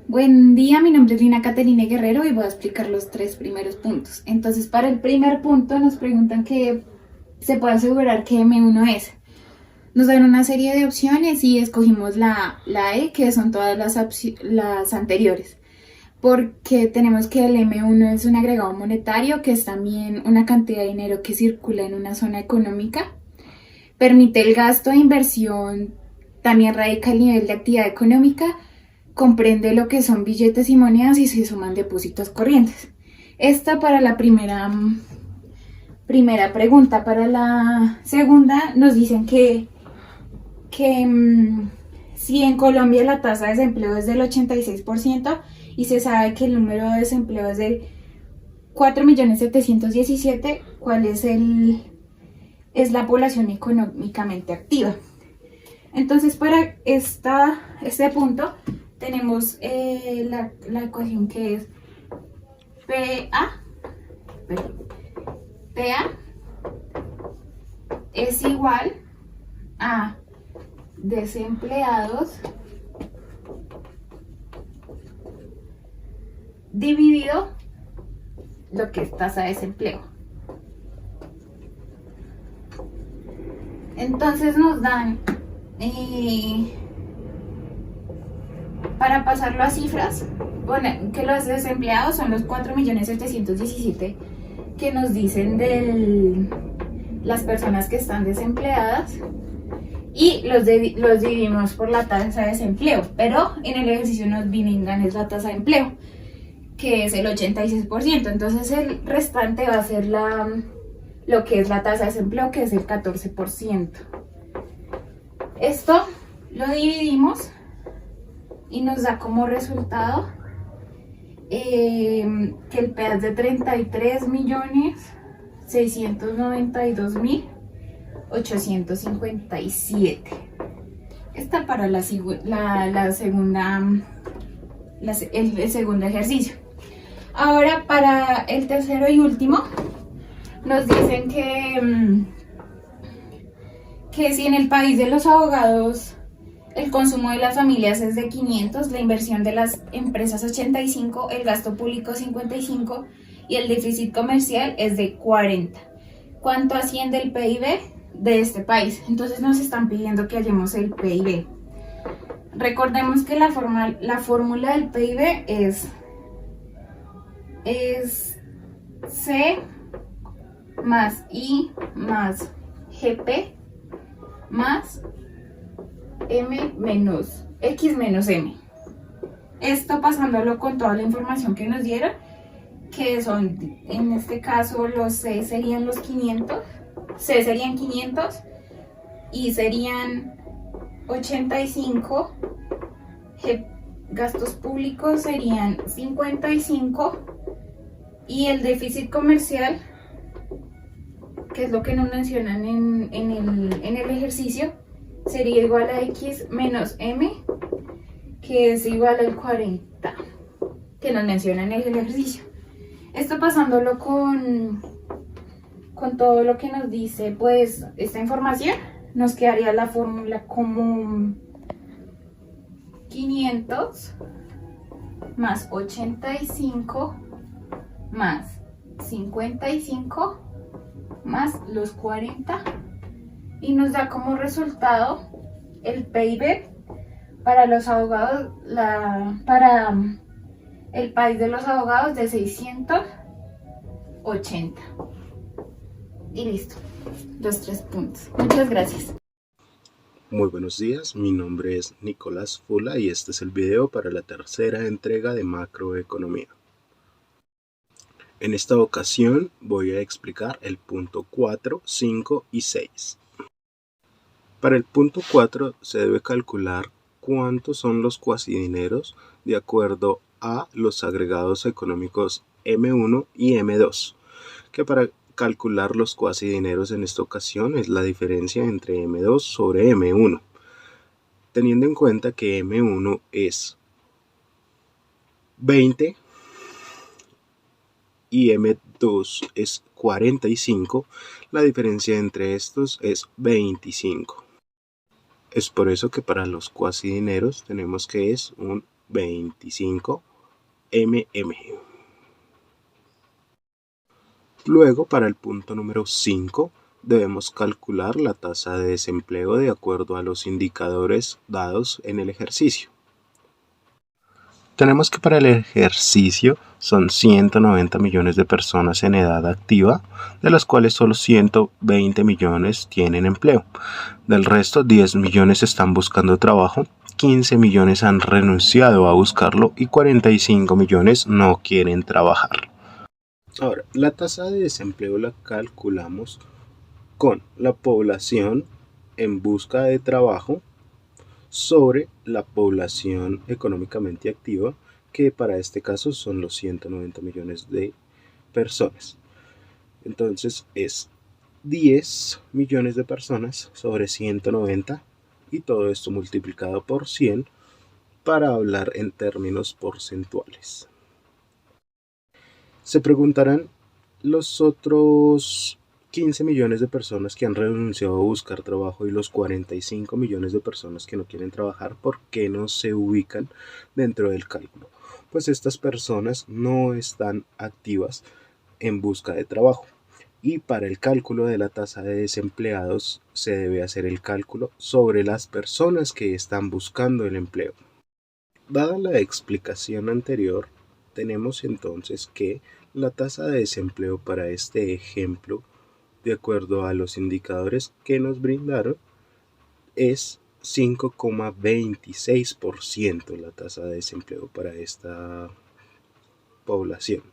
Buen día, mi nombre es Lina Caterina Guerrero y voy a explicar los tres primeros puntos. Entonces, para el primer punto nos preguntan que se puede asegurar que M1 es. Nos dan una serie de opciones y escogimos la E, que son todas las anteriores, porque tenemos que el M1 es un agregado monetario, que es también una cantidad de dinero que circula en una zona económica, permite el gasto e inversión, también radica el nivel de actividad económica, comprende lo que son billetes y monedas y se suman depósitos corrientes. Esta para la primera pregunta. Para la segunda nos dicen que si en Colombia la tasa de desempleo es del 86% y se sabe que el número de desempleo es de 4.717.000, ¿cuál es la población económicamente activa? Entonces, para este punto tenemos la ecuación que es PA es igual a desempleados dividido lo que es tasa de desempleo. Entonces nos dan, para pasarlo a cifras, bueno, que los desempleados son los 4.717.000 que nos dicen de las personas que están desempleadas, y los dividimos por la tasa de desempleo, pero en el ejercicio nos brindan es la tasa de empleo, que es el 86%. Entonces el restante va a ser lo que es la tasa de desempleo, que es el 14%. Esto lo dividimos y nos da como resultado que el PA es de 33.692.857. Esta para el segundo ejercicio. Ahora, para el tercero y último, nos dicen que si en el país de los abogados el consumo de las familias es de 500, la inversión de las empresas 85, el gasto público 55 y el déficit comercial es de 40. ¿Cuánto asciende el PIB de este país? Entonces nos están pidiendo que hallemos el PIB. Recordemos que la fórmula del PIB es C más I más GP más M menos X menos M. Esto pasándolo con toda la información que nos dieron, que son, en este caso, los C serían los 500, C serían 500, I serían 85, gastos públicos serían 55 y el déficit comercial, que es lo que nos mencionan en el ejercicio, sería igual a X menos M, que es igual al 40, que nos mencionan en el ejercicio. Esto pasándolo con todo lo que nos dice pues esta información, nos quedaría la fórmula como 500 más 85 más 55 más los 40, y nos da como resultado el PIB para los abogados, para el país de los abogados, de 680. Y listo, los tres puntos. Muchas gracias. Muy buenos días, mi nombre es Nicolás Fula y este es el video para la tercera entrega de macroeconomía. En esta ocasión voy a explicar el punto 4, 5 y 6. Para el punto 4 se debe calcular cuántos son los cuasidineros de acuerdo a los agregados económicos M1 y M2, que para calcular los cuasidineros en esta ocasión es la diferencia entre M2 sobre M1, teniendo en cuenta que M1 es 20 y M2 es 45, la diferencia entre estos es 25. Es por eso que para los cuasidineros tenemos que es un 25 mm. Luego, para el punto número 5, debemos calcular la tasa de desempleo de acuerdo a los indicadores dados en el ejercicio. Tenemos que para el ejercicio son 190 millones de personas en edad activa, de las cuales solo 120 millones tienen empleo. Del resto, 10 millones están buscando trabajo, 15 millones han renunciado a buscarlo y 45 millones no quieren trabajar. Ahora, la tasa de desempleo la calculamos con la población en busca de trabajo sobre la población económicamente activa, que para este caso son los 190 millones de personas. Entonces es 10 millones de personas sobre 190 y todo esto multiplicado por 100 para hablar en términos porcentuales. Se preguntarán los otros 15 millones de personas que han renunciado a buscar trabajo y los 45 millones de personas que no quieren trabajar, ¿por qué no se ubican dentro del cálculo? Pues estas personas no están activas en busca de trabajo. Y para el cálculo de la tasa de desempleados se debe hacer el cálculo sobre las personas que están buscando el empleo. Dada la explicación anterior, tenemos entonces que la tasa de desempleo para este ejemplo, de acuerdo a los indicadores que nos brindaron, es 5,26% la tasa de desempleo para esta población.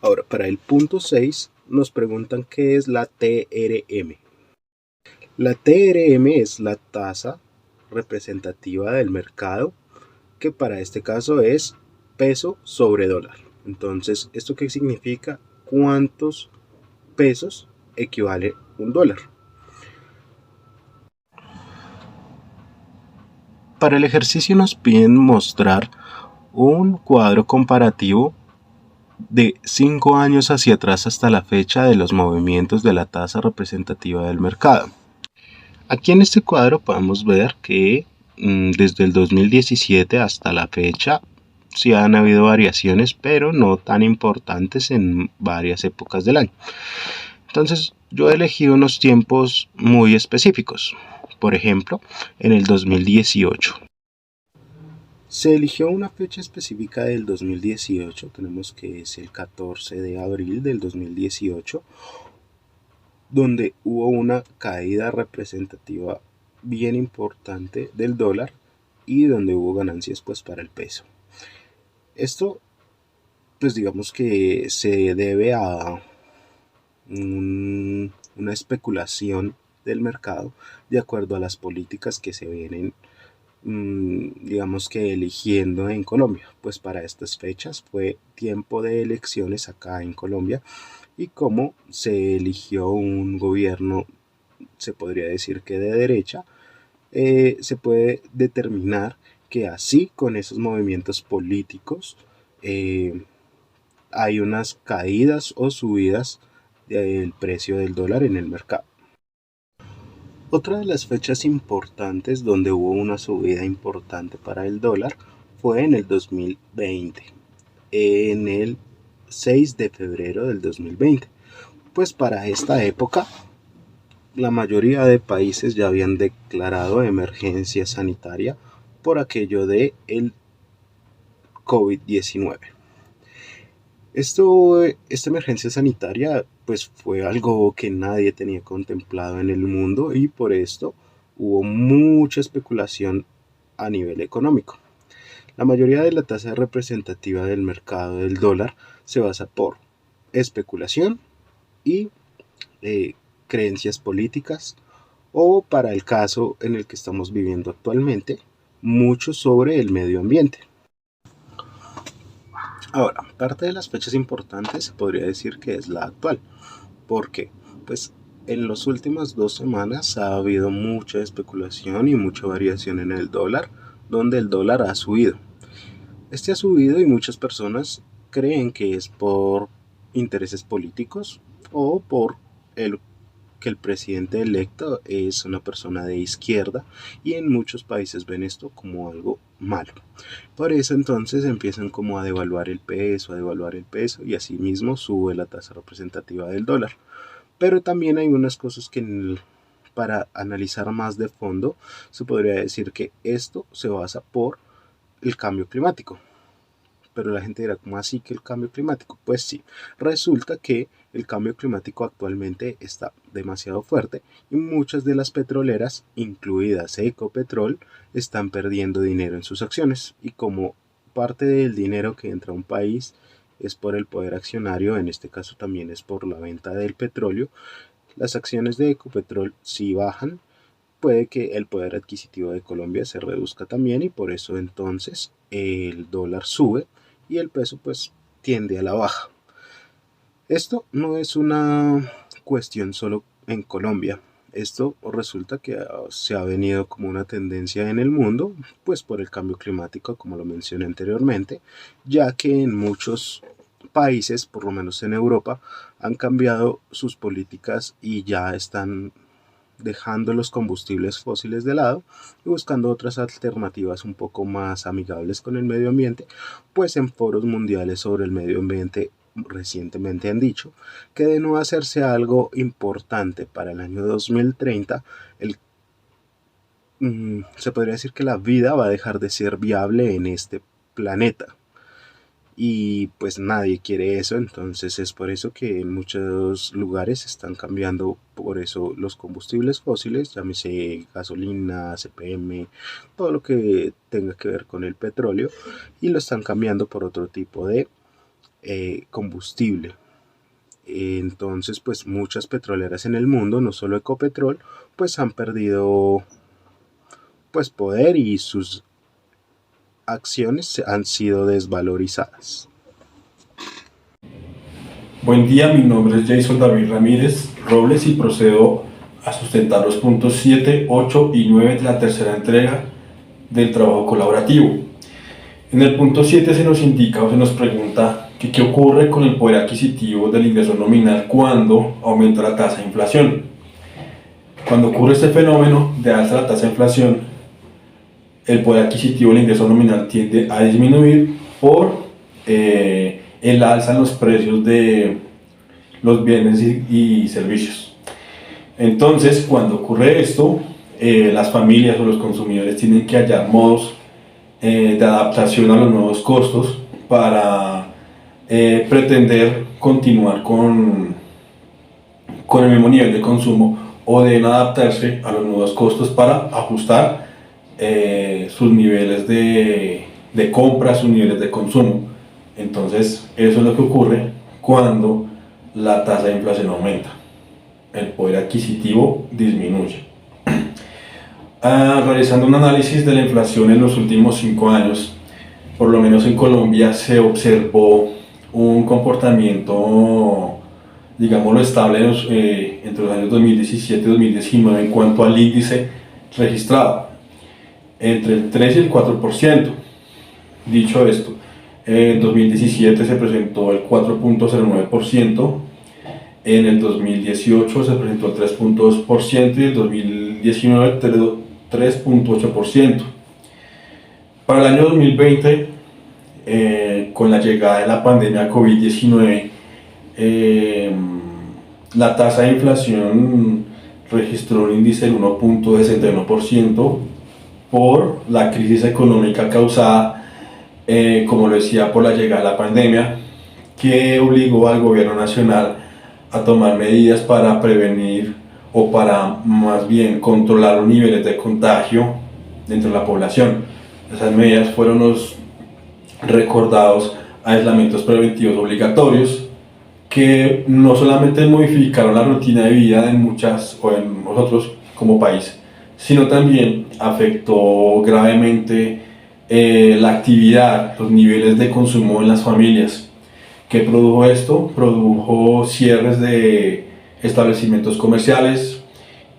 Ahora, para el punto 6 nos preguntan qué es la TRM. La TRM es la tasa representativa del mercado, que para este caso es peso sobre dólar. Entonces, ¿esto qué significa? ¿Cuántos pesos equivale un dólar? Para el ejercicio nos piden mostrar un cuadro comparativo de 5 años hacia atrás hasta la fecha de los movimientos de la tasa representativa del mercado. Aquí en este cuadro podemos ver que desde el 2017 hasta la fecha sí han habido variaciones, pero no tan importantes en varias épocas del año. Entonces yo he elegido unos tiempos muy específicos. Por ejemplo, en el 2018. Se eligió una fecha específica del 2018, tenemos que es el 14 de abril del 2018, donde hubo una caída representativa bien importante del dólar y donde hubo ganancias pues para el peso. Esto pues digamos que se debe a una especulación del mercado de acuerdo a las políticas que se vienen digamos que eligiendo en Colombia. Pues para estas fechas fue tiempo de elecciones acá en Colombia y como se eligió un gobierno, se podría decir que de derecha, se puede determinar que así con esos movimientos políticos hay unas caídas o subidas del precio del dólar en el mercado. Otra de las fechas importantes donde hubo una subida importante para el dólar fue en el 2020, en el 6 de febrero del 2020. Pues para esta época la mayoría de países ya habían declarado emergencia sanitaria por aquello de el COVID-19. Esta emergencia sanitaria pues fue algo que nadie tenía contemplado en el mundo y por esto hubo mucha especulación a nivel económico. La mayoría de la tasa representativa del mercado del dólar se basa por especulación y creencias políticas o, para el caso en el que estamos viviendo actualmente, mucho sobre el medio ambiente. Ahora, parte de las fechas importantes se podría decir que es la actual. ¿Por qué? Pues en las últimas 2 semanas ha habido mucha especulación y mucha variación en el dólar, donde el dólar ha subido. Este ha subido y muchas personas creen que es por intereses políticos o por el que el presidente electo es una persona de izquierda y en muchos países ven esto como algo malo. Por eso entonces empiezan como a devaluar el peso, y así mismo sube la tasa representativa del dólar. Pero también hay unas cosas que para analizar más de fondo se podría decir que esto se basa por el cambio climático. Pero la gente dirá, ¿cómo así que el cambio climático? Pues sí, resulta que el cambio climático actualmente está demasiado fuerte y muchas de las petroleras, incluidas Ecopetrol, están perdiendo dinero en sus acciones. Y como parte del dinero que entra a un país es por el poder accionario, en este caso también es por la venta del petróleo, las acciones de Ecopetrol si bajan, puede que el poder adquisitivo de Colombia se reduzca también y por eso entonces el dólar sube y el peso pues tiende a la baja. Esto no es una cuestión solo en Colombia. Esto resulta que se ha venido como una tendencia en el mundo, pues por el cambio climático, como lo mencioné anteriormente, ya que en muchos países, por lo menos en Europa, han cambiado sus políticas y ya están dejando los combustibles fósiles de lado y buscando otras alternativas un poco más amigables con el medio ambiente, pues en foros mundiales sobre el medio ambiente recientemente han dicho que de no hacerse algo importante para el año 2030, se podría decir que la vida va a dejar de ser viable en este planeta. Y pues nadie quiere eso, entonces es por eso que en muchos lugares están cambiando por eso los combustibles fósiles, llámese gasolina, CPM, todo lo que tenga que ver con el petróleo, y lo están cambiando por otro tipo de combustible. Entonces pues muchas petroleras en el mundo, no solo Ecopetrol, pues han perdido pues poder y sus acciones han sido desvalorizadas. Buen día, mi nombre es Jason David Ramírez Robles y procedo a sustentar los puntos 7, 8 y 9 de la tercera entrega del trabajo colaborativo. En el punto 7 se nos indica o se nos pregunta que qué ocurre con el poder adquisitivo del ingreso nominal cuando aumenta la tasa de inflación. Cuando ocurre este fenómeno de alza de la tasa de inflación, el poder adquisitivo del ingreso nominal tiende a disminuir por el alza en los precios de los bienes y servicios. Entonces, cuando ocurre esto, las familias o los consumidores tienen que hallar modos de adaptación a los nuevos costos para pretender continuar con el mismo nivel de consumo, o deben adaptarse a los nuevos costos para ajustar sus niveles de compra, sus niveles de consumo. Entonces, eso es lo que ocurre cuando la tasa de inflación aumenta, el poder adquisitivo disminuye. Realizando un análisis de la inflación en los últimos 5 años, por lo menos en Colombia se observó un comportamiento, digámoslo, estable entre los años 2017 y 2019 en cuanto al índice registrado, entre el 3 y el 4%. Dicho esto, en 2017 se presentó el 4.09%, en el 2018 se presentó el 3.2% y en el 2019 3.8%. Para el año 2020, con la llegada de la pandemia COVID-19, la tasa de inflación registró un índice del 1.61% por la crisis económica causada, como lo decía, por la llegada de la pandemia, que obligó al gobierno nacional a tomar medidas para prevenir o para más bien controlar los niveles de contagio dentro de la población. Esas medidas fueron los recordados aislamientos preventivos obligatorios, que no solamente modificaron la rutina de vida en nosotros como país, sino también afectó gravemente la actividad, los niveles de consumo en las familias. ¿Qué produjo esto? Produjo cierres de establecimientos comerciales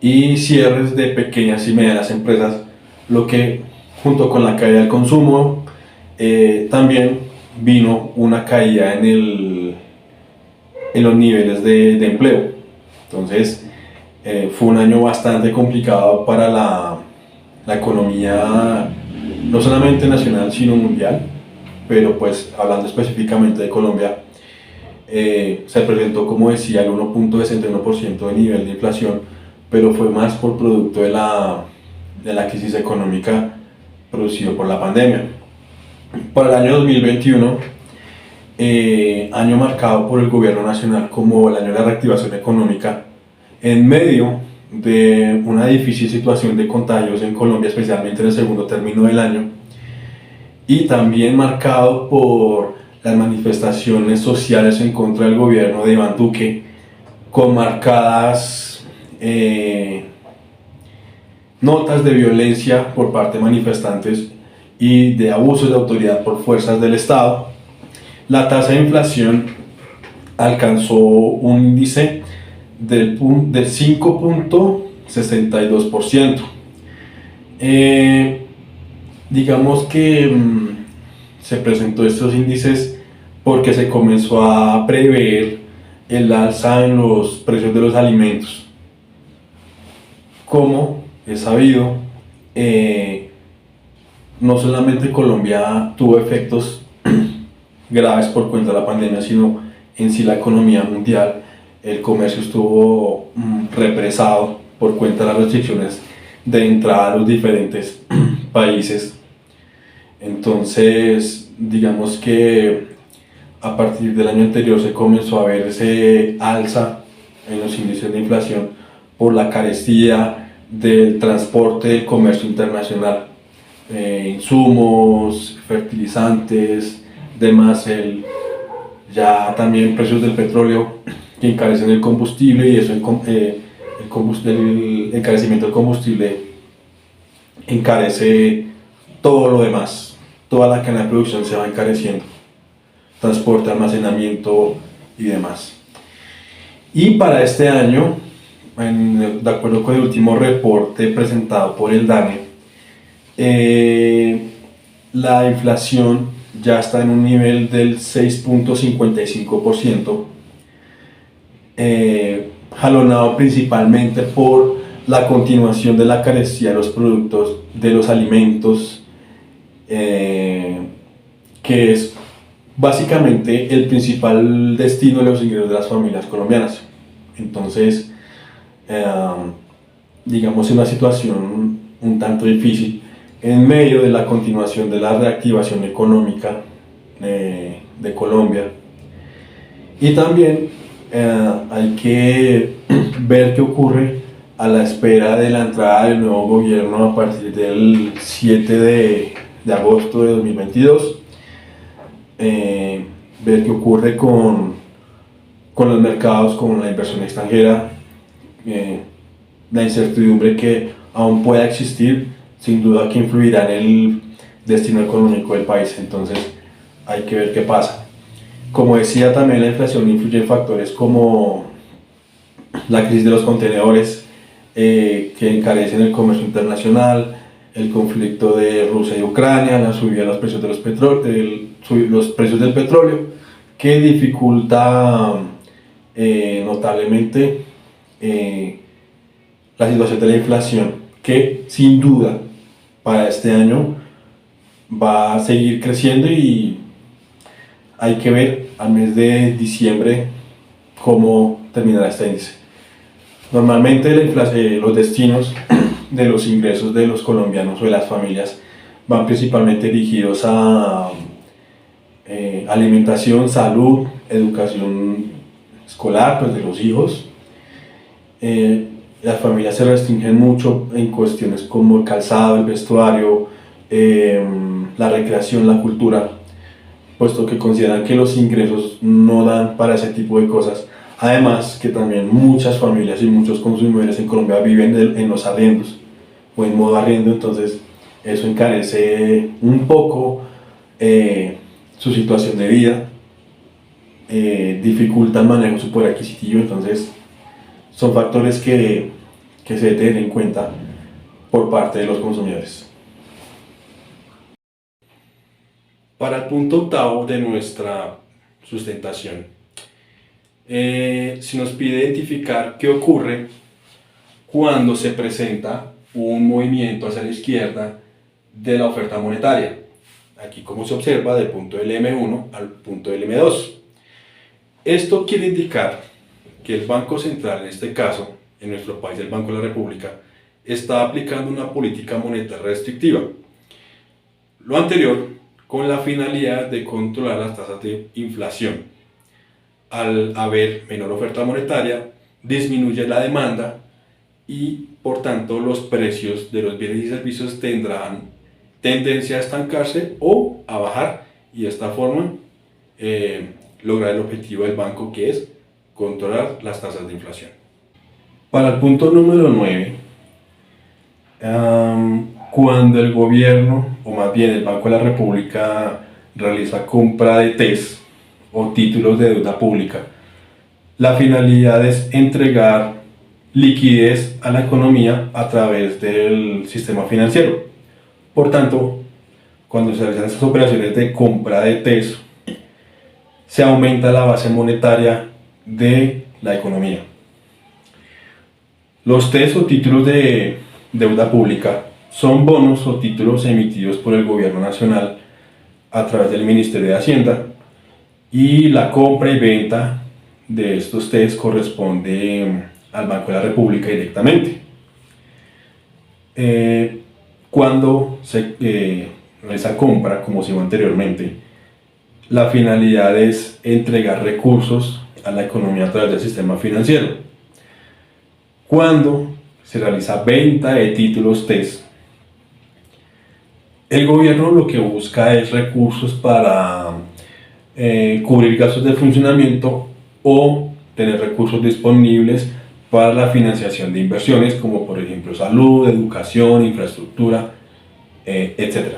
y cierres de pequeñas y medianas empresas, lo que junto con la caída del consumo también vino una caída en los niveles de empleo. Entonces, Fue un año bastante complicado para la economía, no solamente nacional, sino mundial, pero pues hablando específicamente de Colombia, se presentó, como decía, el 1.61% de nivel de inflación, pero fue más por producto de la crisis económica producido por la pandemia. Para el año 2021, año marcado por el gobierno nacional como el año de la reactivación económica, en medio de una difícil situación de contagios en Colombia, especialmente en el segundo término del año, y también marcado por las manifestaciones sociales en contra del gobierno de Iván Duque, con marcadas notas de violencia por parte de manifestantes y de abusos de autoridad por fuerzas del Estado. La tasa de inflación alcanzó un índice del 5.62%. Digamos que se presentó estos índices porque se comenzó a prever el alza en los precios de los alimentos. Como es sabido, no solamente Colombia tuvo efectos graves por cuenta de la pandemia, sino en sí la economía mundial. El comercio estuvo represado por cuenta de las restricciones de entrada a los diferentes países. Entonces, digamos que a partir del año anterior se comenzó a ver ese alza en los índices de inflación por la carestía del transporte del comercio internacional, insumos, fertilizantes, demás, ya también precios del petróleo que encarecen el combustible, y eso el encarecimiento del combustible encarece todo lo demás, toda la cadena de producción se va encareciendo, transporte, almacenamiento y demás. Y para este año, de acuerdo con el último reporte presentado por el DANE, la inflación ya está en un nivel del 6.55%, jalonado principalmente por la continuación de la carestía de los productos, de los alimentos, que es básicamente el principal destino de los ingresos de las familias colombianas. Entonces, digamos, una situación un tanto difícil en medio de la continuación de la reactivación económica de Colombia. Y también hay que ver qué ocurre a la espera de la entrada del nuevo gobierno a partir del 7 de agosto de 2022. Ver qué ocurre con los mercados, con la inversión extranjera, la incertidumbre que aún pueda existir, sin duda que influirá en el destino económico del país. Entonces hay que ver qué pasa. Como decía, también la inflación influye en factores como la crisis de los contenedores, que encarecen el comercio internacional, el conflicto de Rusia y Ucrania, la subida de los precios, los precios del petróleo, que dificulta notablemente la situación de la inflación, que sin duda para este año va a seguir creciendo, y hay que ver al mes de diciembre cómo terminará este índice. Normalmente los destinos de los ingresos de los colombianos o de las familias van principalmente dirigidos a alimentación, salud, educación escolar, pues de los hijos. Las familias se restringen mucho en cuestiones como el calzado, el vestuario, la recreación, la cultura, puesto que consideran que los ingresos no dan para ese tipo de cosas. Además que también muchas familias y muchos consumidores en Colombia viven en los arriendos o en modo arriendo, entonces eso encarece un poco su situación de vida, dificulta el manejo de su poder adquisitivo. Entonces son factores que se deben tener en cuenta por parte de los consumidores. Para el punto octavo de nuestra sustentación, se nos pide identificar qué ocurre cuando se presenta un movimiento hacia la izquierda de la oferta monetaria. Aquí, como se observa, del punto del M1 al punto del M2. Esto quiere indicar que el Banco Central, en este caso, en nuestro país, el Banco de la República, está aplicando una política monetaria restrictiva. Lo anterior con la finalidad de controlar las tasas de inflación. Al haber menor oferta monetaria, disminuye la demanda y, por tanto, los precios de los bienes y servicios tendrán tendencia a estancarse o a bajar, y de esta forma lograr el objetivo del banco, que es controlar las tasas de inflación. Para el punto número 9, cuando el gobierno, o más bien el Banco de la República, realiza compra de TES o títulos de deuda pública, la finalidad es entregar liquidez a la economía a través del sistema financiero. Por tanto, cuando se realizan estas operaciones de compra de TES, se aumenta la base monetaria de la economía. Los TES o títulos de deuda pública son bonos o títulos emitidos por el gobierno nacional a través del Ministerio de Hacienda, y la compra y venta de estos TES corresponde al Banco de la República directamente. Cuando se realiza compra, como se dijo anteriormente, la finalidad es entregar recursos a la economía a través del sistema financiero. Cuando se realiza venta de títulos TES, el gobierno lo que busca es recursos para cubrir gastos de funcionamiento o tener recursos disponibles para la financiación de inversiones, como por ejemplo salud, educación, infraestructura, etc.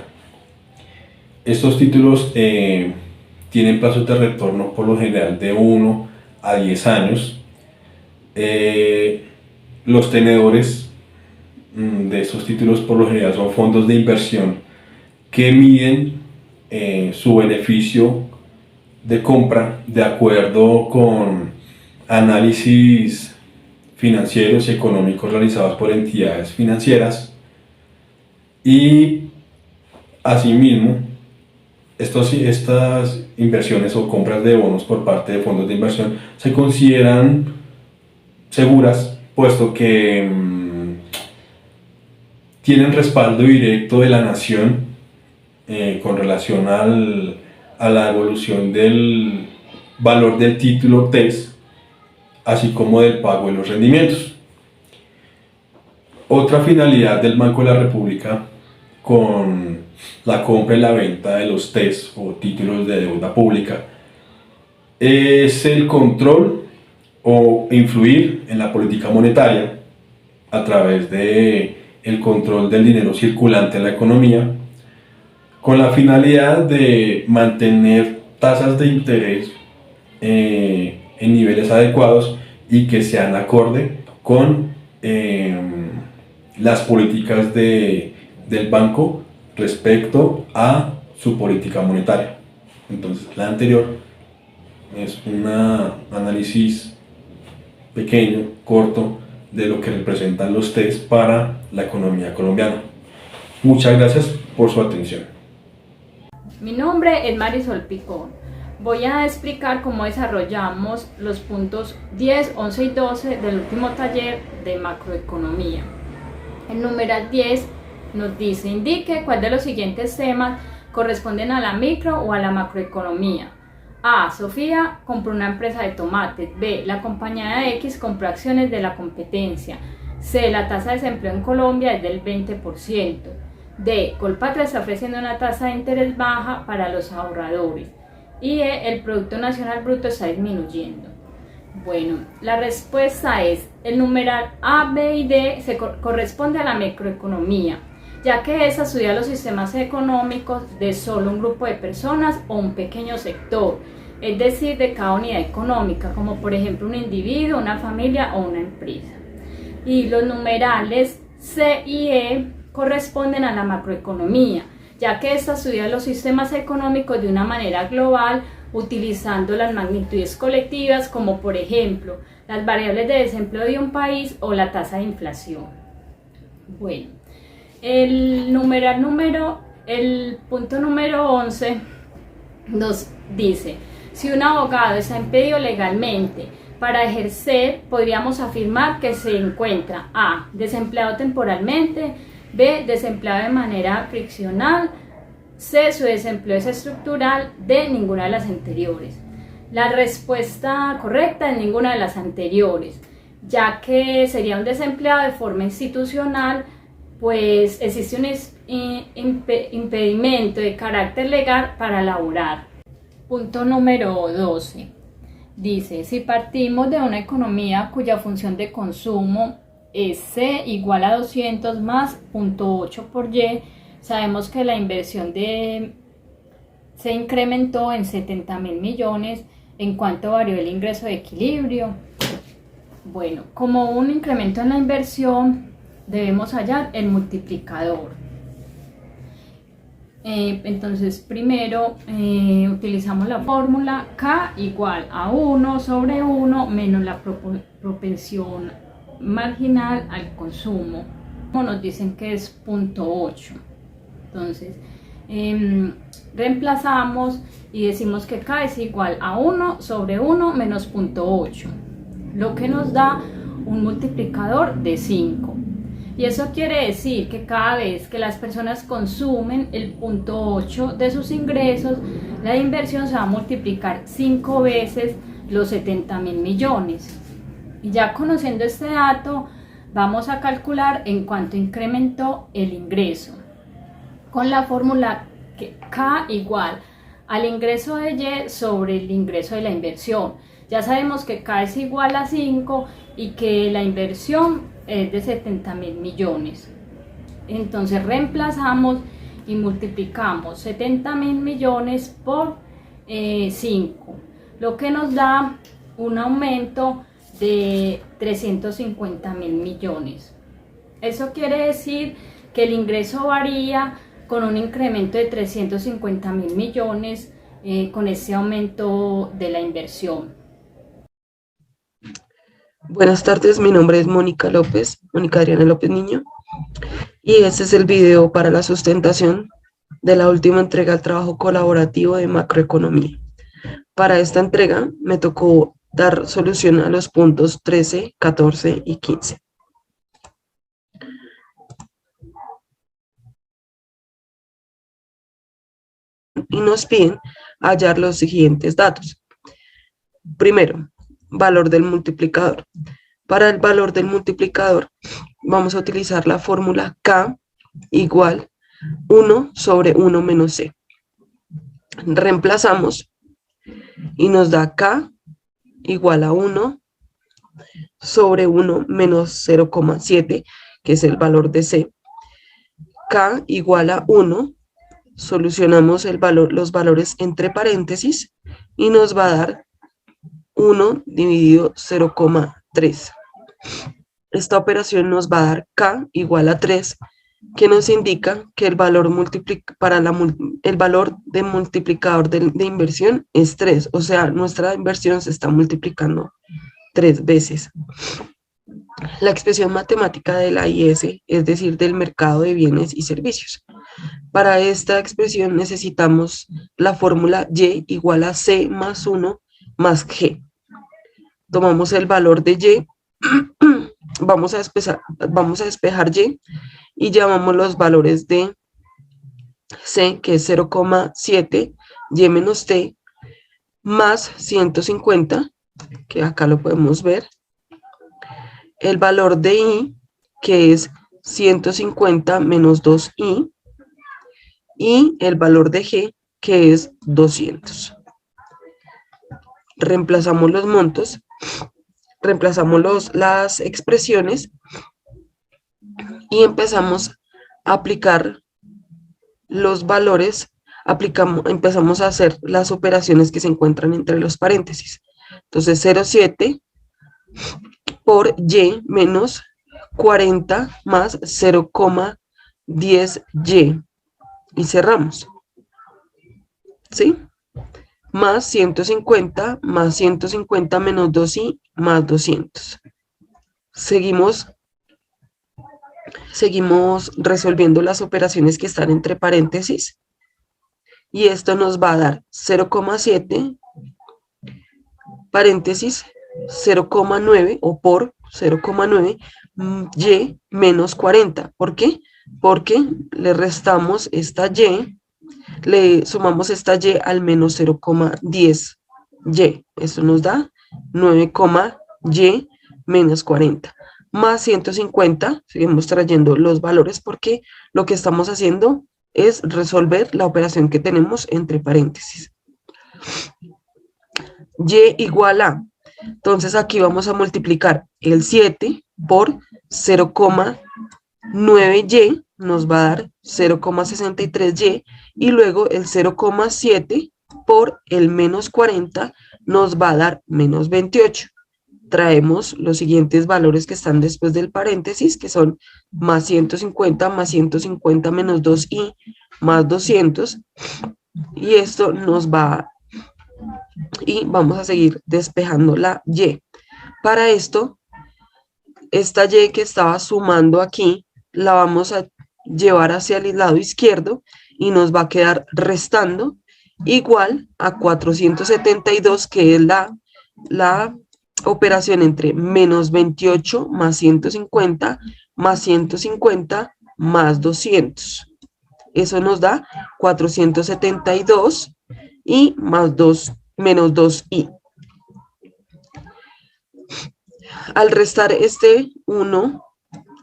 Estos títulos tienen plazos de retorno por lo general de 1 a 10 años. Los tenedores de estos títulos por lo general son fondos de inversión que miden su beneficio de compra de acuerdo con análisis financieros y económicos realizados por entidades financieras, y asimismo estas inversiones o compras de bonos por parte de fondos de inversión se consideran seguras, puesto que tienen respaldo directo de la nación con relación a la evolución del valor del título TES, así como del pago de los rendimientos. Otra finalidad del Banco de la República con la compra y la venta de los TES o títulos de deuda pública es el control o influir en la política monetaria a través de el control del dinero circulante en la economía, con la finalidad de mantener tasas de interés en niveles adecuados y que sean acorde con las políticas del banco respecto a su política monetaria. Entonces, la anterior es un análisis pequeño, corto, de lo que representan los TES para la economía colombiana. Muchas gracias por su atención. Mi nombre es Marisol Picón. Voy a explicar cómo desarrollamos los puntos 10, 11 y 12 del último taller de macroeconomía. El numeral 10 nos dice: indique cuál de los siguientes temas corresponden a la micro o a la macroeconomía. A. Sofía compró una empresa de tomates. B. La compañía X compró acciones de la competencia. C. La tasa de desempleo en Colombia es del 20%. D. Colpatria está ofreciendo una tasa de interés baja para los ahorradores. Y E. El Producto Nacional Bruto está disminuyendo. Bueno, la respuesta es: el numeral A, B y D corresponde a la macroeconomía, ya que esa estudia los sistemas económicos de solo un grupo de personas o un pequeño sector, es decir, de cada unidad económica, como por ejemplo un individuo, una familia o una empresa. Y los numerales C y E corresponden a la macroeconomía, ya que esta estudia los sistemas económicos de una manera global utilizando las magnitudes colectivas como por ejemplo las variables de desempleo de un país o la tasa de inflación. Bueno, el punto número 11 nos dice: si un abogado está impedido legalmente para ejercer, podríamos afirmar que se encuentra A, desempleado temporalmente, B, desempleado de manera friccional, C, su desempleo es estructural, D, ninguna de las anteriores. La respuesta correcta es ninguna de las anteriores, ya que sería un desempleado de forma institucional, pues existe un impedimento de carácter legal para laborar. Punto número 12. Dice: si partimos de una economía cuya función de consumo es C igual a 200 más 0.8 por Y, sabemos que la inversión se incrementó en 70.000 millones. ¿En cuánto varió el ingreso de equilibrio? Bueno, como un incremento en la inversión, debemos hallar el multiplicador. Entonces, primero utilizamos la fórmula K igual a 1 sobre 1 menos la propensión marginal al consumo. Como nos dicen que es 0.8. Entonces, reemplazamos y decimos que K es igual a 1 sobre 1 menos 0.8, lo que nos da un multiplicador de 5. Y eso quiere decir que cada vez que las personas consumen el 0.8 de sus ingresos, la inversión se va a multiplicar 5 veces los 70.000 millones. Y ya conociendo este dato, vamos a calcular en cuánto incrementó el ingreso, con la fórmula que K igual al ingreso de Y sobre el ingreso de la inversión. Ya sabemos que K es igual a 5 y que la inversión es de 70.000 millones. Entonces reemplazamos y multiplicamos 70.000 millones por 5, lo que nos da un aumento de 350.000 millones. Eso quiere decir que el ingreso varía con un incremento de 350.000 millones con ese aumento de la inversión. Buenas tardes, mi nombre es Mónica Adriana López Niño, y este es el video para la sustentación de la última entrega al trabajo colaborativo de macroeconomía. Para esta entrega me tocó dar solución a los puntos 13, 14 y 15. Y nos piden hallar los siguientes datos. Primero, valor del multiplicador. Para el valor del multiplicador vamos a utilizar la fórmula K igual 1 sobre 1 menos C. Reemplazamos y nos da K igual a 1 sobre 1 menos 0,7, que es el valor de C. K igual a 1, solucionamos los valores entre paréntesis y nos va a dar 1 dividido 0,3. Esta operación nos va a dar K igual a 3, que nos indica que el valor de multiplicador de inversión es 3, o sea, nuestra inversión se está multiplicando 3 veces. La expresión matemática de la IS, es decir, del mercado de bienes y servicios. Para esta expresión necesitamos la fórmula Y igual a C más 1 más G. Tomamos el valor de Y, vamos a despejar y llamamos los valores de C, que es 0,7, Y menos T, más 150, que acá lo podemos ver, el valor de I, que es 150 menos 2I, y el valor de G, que es 200. Reemplazamos los montos, reemplazamos las expresiones y empezamos a aplicar los valores, empezamos a hacer las operaciones que se encuentran entre los paréntesis. Entonces 0,7 por Y menos 40 más 0,10Y y cerramos. ¿Sí? más 150 más 150 menos 2i más 200. Seguimos resolviendo las operaciones que están entre paréntesis y esto nos va a dar 0,7 paréntesis 0,9 o por 0,9 y menos 40. ¿Por qué? Porque le restamos esta y, le sumamos esta y al menos 0,10 y. Esto nos da 9, y menos 40. Más 150, seguimos trayendo los valores porque lo que estamos haciendo es resolver la operación que tenemos entre paréntesis. Y igual a, entonces aquí vamos a multiplicar el 7 por 0,9y, nos va a dar 0,63y, y luego el 0,7 por el menos 40 nos va a dar menos 28. Traemos los siguientes valores que están después del paréntesis, que son más 150 menos 2i más 200, y esto nos va, y vamos a seguir despejando la y. Para esto, esta y que estaba sumando aquí, la vamos a llevar hacia el lado izquierdo y nos va a quedar restando igual a 472, que es la operación entre menos 28 más 150 más 150 más 200. Eso nos da 472 y más 2 menos 2i. Al restar este 1,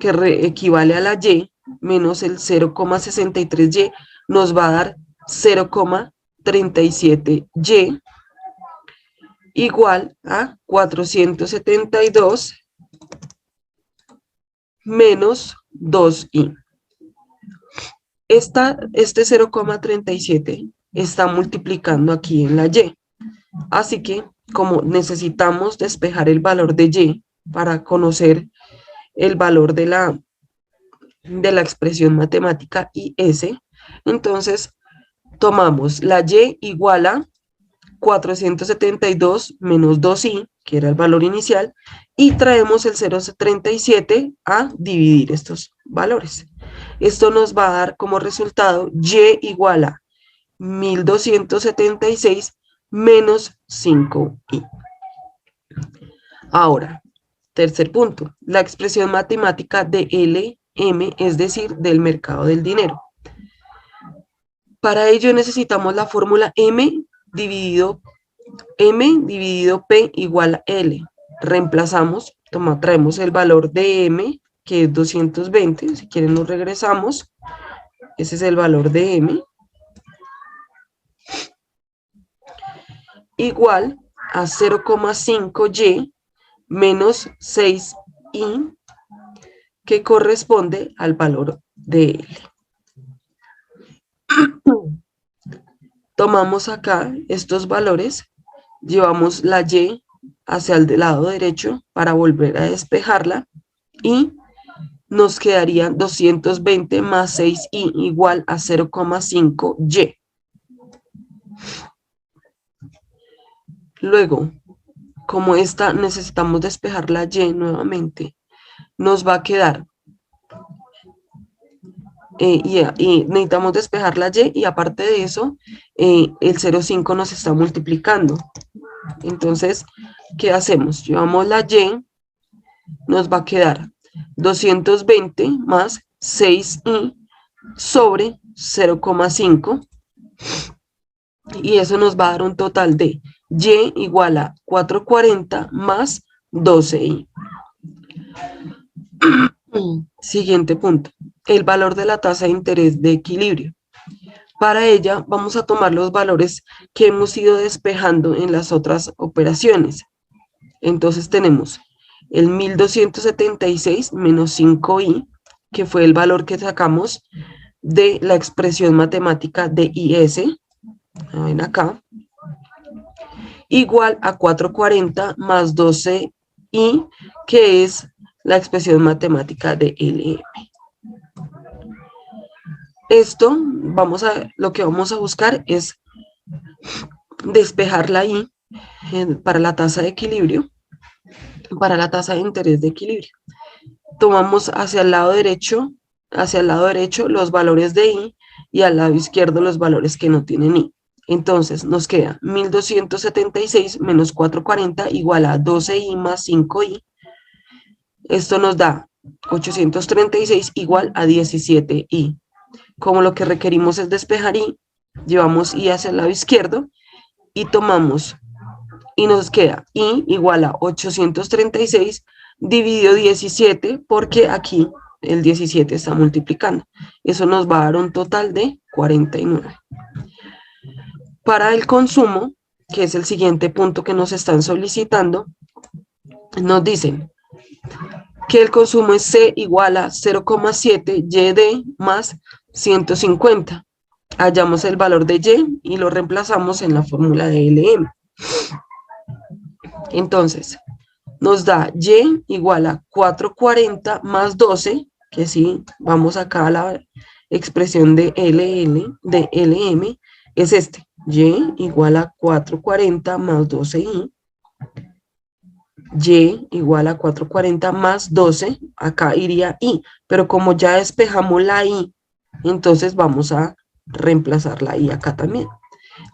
que equivale a la y, menos el 0,63y, nos va a dar 0,37y, igual a 472 menos 2i. Este 0,37 está multiplicando aquí en la y. Así que, como necesitamos despejar el valor de y para conocer el valor de la expresión matemática IS, entonces tomamos la y igual a 472 menos 2i, que era el valor inicial, y traemos el 0,37 a dividir estos valores. Esto nos va a dar como resultado y igual a 1276 menos 5i. Ahora, tercer punto, la expresión matemática de LM, es decir, del mercado del dinero. Para ello necesitamos la fórmula M dividido P igual a L. Reemplazamos, traemos el valor de M, que es 220, si quieren nos regresamos. Ese es el valor de M. Igual a 0,5y menos 6i, que corresponde al valor de L. Tomamos acá estos valores, llevamos la y hacia el lado derecho para volver a despejarla y nos quedaría 220 más 6i igual a 0,5y. Luego, como esta necesitamos despejar la y nuevamente, nos va a quedar, y necesitamos despejar la y, y aparte de eso, el 0,5 nos está multiplicando. Entonces, ¿qué hacemos? Llevamos la y, nos va a quedar 220 más 6i sobre 0,5, y eso nos va a dar un total de y igual a 440 más 12i. Siguiente punto, el valor de la tasa de interés de equilibrio. Para ella vamos a tomar los valores que hemos ido despejando en las otras operaciones. Entonces tenemos el 1276 menos 5i, que fue el valor que sacamos de la expresión matemática de IS, ven acá, igual a 440 más 12i, que es la expresión matemática de LM. Esto, lo que vamos a buscar es despejar la I para la tasa de equilibrio, para la tasa de interés de equilibrio. Tomamos hacia el lado derecho los valores de I y al lado izquierdo los valores que no tienen I. Entonces nos queda 1276 menos 440 igual a 12I más 5I. Esto nos da 836 igual a 17I. Como lo que requerimos es despejar I, llevamos I hacia el lado izquierdo y tomamos, y nos queda I igual a 836 dividido 17, porque aquí el 17 está multiplicando. Eso nos va a dar un total de 49. Para el consumo, que es el siguiente punto que nos están solicitando, nos dicen que el consumo es C igual a 0,7 YD más 150. Hallamos el valor de Y y lo reemplazamos en la fórmula de LM. Entonces, nos da Y igual a 440 más 12, que si vamos acá a la expresión de LM, es este. Y igual a 440 más 12I. Y igual a 440 más 12, acá iría I, pero como ya despejamos la I, entonces vamos a reemplazar la I acá también.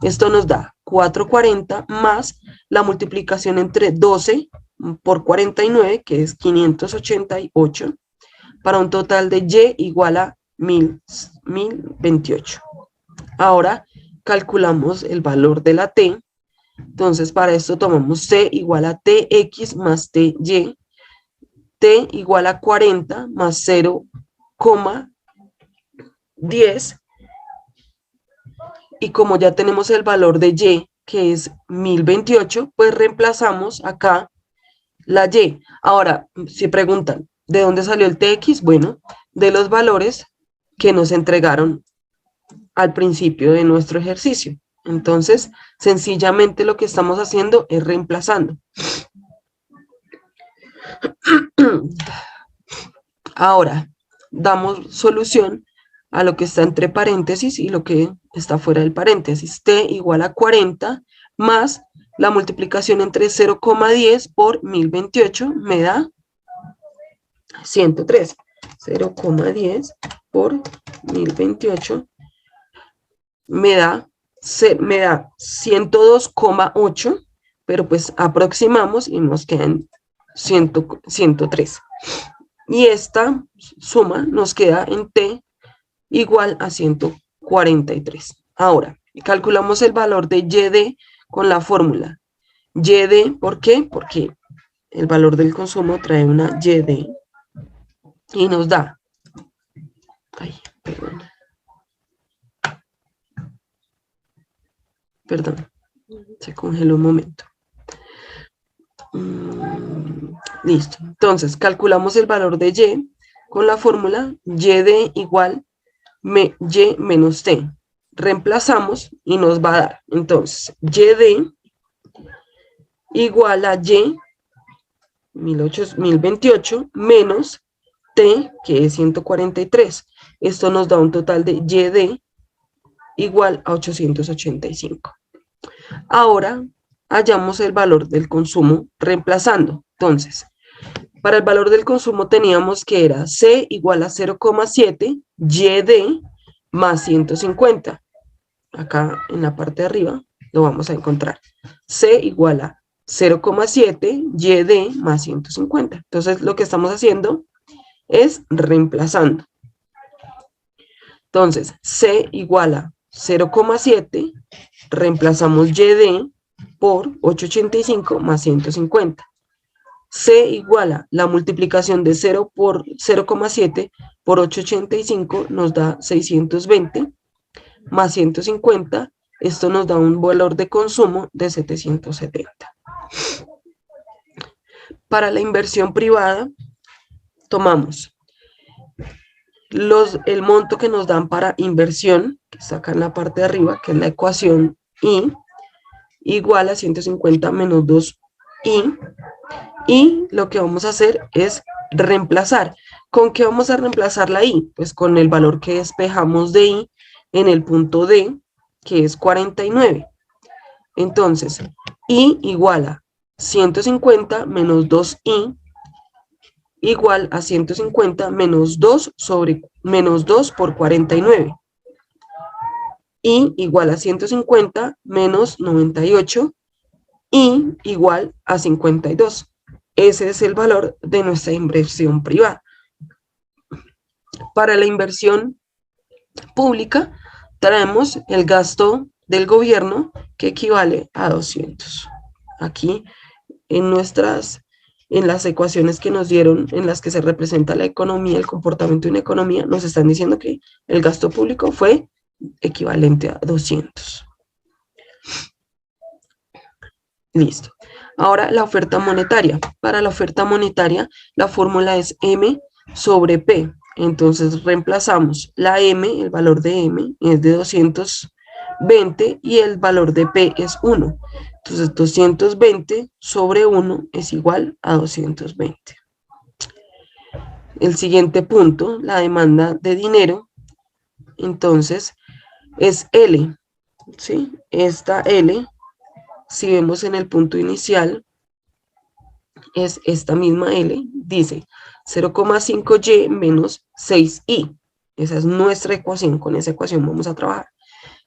Esto nos da 440 más la multiplicación entre 12 por 49, que es 588, para un total de Y igual a 1028. Ahora calculamos el valor de la T. Entonces, para esto tomamos C igual a TX más TY, T igual a 40 más 0,10, y como ya tenemos el valor de Y, que es 1028, pues reemplazamos acá la Y. Ahora, si preguntan, ¿de dónde salió el TX? Bueno, de los valores que nos entregaron al principio de nuestro ejercicio. Entonces, sencillamente lo que estamos haciendo es reemplazando. Ahora, damos solución a lo que está entre paréntesis y lo que está fuera del paréntesis. T igual a 40 más la multiplicación entre 0,10 por 1028 me da 103. 0,10 por 1028 me da 102,8, pero pues aproximamos y nos quedan 103. Y esta suma nos queda en T igual a 143. Ahora, calculamos el valor de YD con la fórmula. YD, ¿por qué? Porque el valor del consumo trae una YD y nos da... Perdón, se congeló un momento. Listo. Entonces, calculamos el valor de Y con la fórmula YD igual Y menos T. Reemplazamos y nos va a dar, entonces, YD igual a Y 1028 menos T, que es 143. Esto nos da un total de YD igual a 885. Ahora hallamos el valor del consumo reemplazando. Entonces, para el valor del consumo teníamos que era C igual a 0,7 YD más 150. Acá en la parte de arriba lo vamos a encontrar. C igual a 0,7 YD más 150. Entonces, lo que estamos haciendo es reemplazando. Entonces, C igual a 0,7, reemplazamos YD por 885 más 150. C igual a la multiplicación de 0 por 0,7 por 885 nos da 620 más 150. Esto nos da un valor de consumo de 770. Para la inversión privada, tomamos el monto que nos dan para inversión, que está acá en la parte de arriba, que es la ecuación I, igual a 150 menos 2I, y lo que vamos a hacer es reemplazar. ¿Con qué vamos a reemplazar la I? Pues con el valor que despejamos de I en el punto D, que es 49. Entonces, I igual a 150 menos 2I igual a 150 menos 2 sobre menos 2 por 49. I igual a 150 menos 98 y igual a 52. Ese es el valor de nuestra inversión privada. Para la inversión pública, traemos el gasto del gobierno que equivale a 200. Aquí en las ecuaciones que nos dieron, en las que se representa la economía, el comportamiento de una economía, nos están diciendo que el gasto público fue equivalente a 200. Listo. Ahora la oferta monetaria. Para la oferta monetaria, la fórmula es M sobre P. Entonces reemplazamos la M, el valor de M es de 220 y el valor de P es 1. Entonces 220 sobre 1 es igual a 220. El siguiente punto, la demanda de dinero, entonces es L, ¿sí? Esta L, si vemos en el punto inicial, es esta misma L, dice 0,5Y menos 6I. Esa es nuestra ecuación, con esa ecuación vamos a trabajar.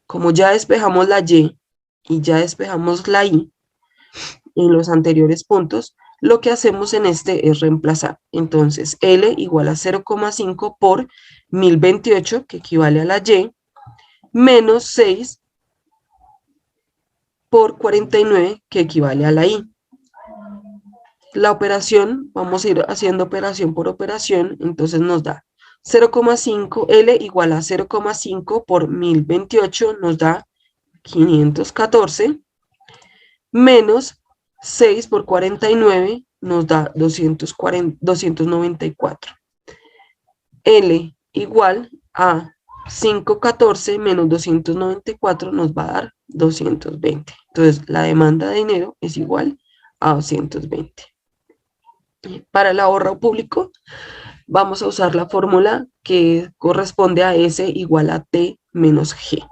Como ya despejamos la Y y ya despejamos la I en los anteriores puntos, lo que hacemos en este es reemplazar. Entonces, L igual a 0,5 por 1028, que equivale a la Y, menos 6 por 49, que equivale a la I. La operación, vamos a ir haciendo operación por operación, entonces nos da 0,5, L igual a 0,5 por 1028, nos da 514, menos 6 por 49, nos da 294. L igual a 514 menos 294 nos va a dar 220. Entonces, la demanda de dinero es igual a 220. Para el ahorro público, vamos a usar la fórmula que corresponde a S igual a T menos G.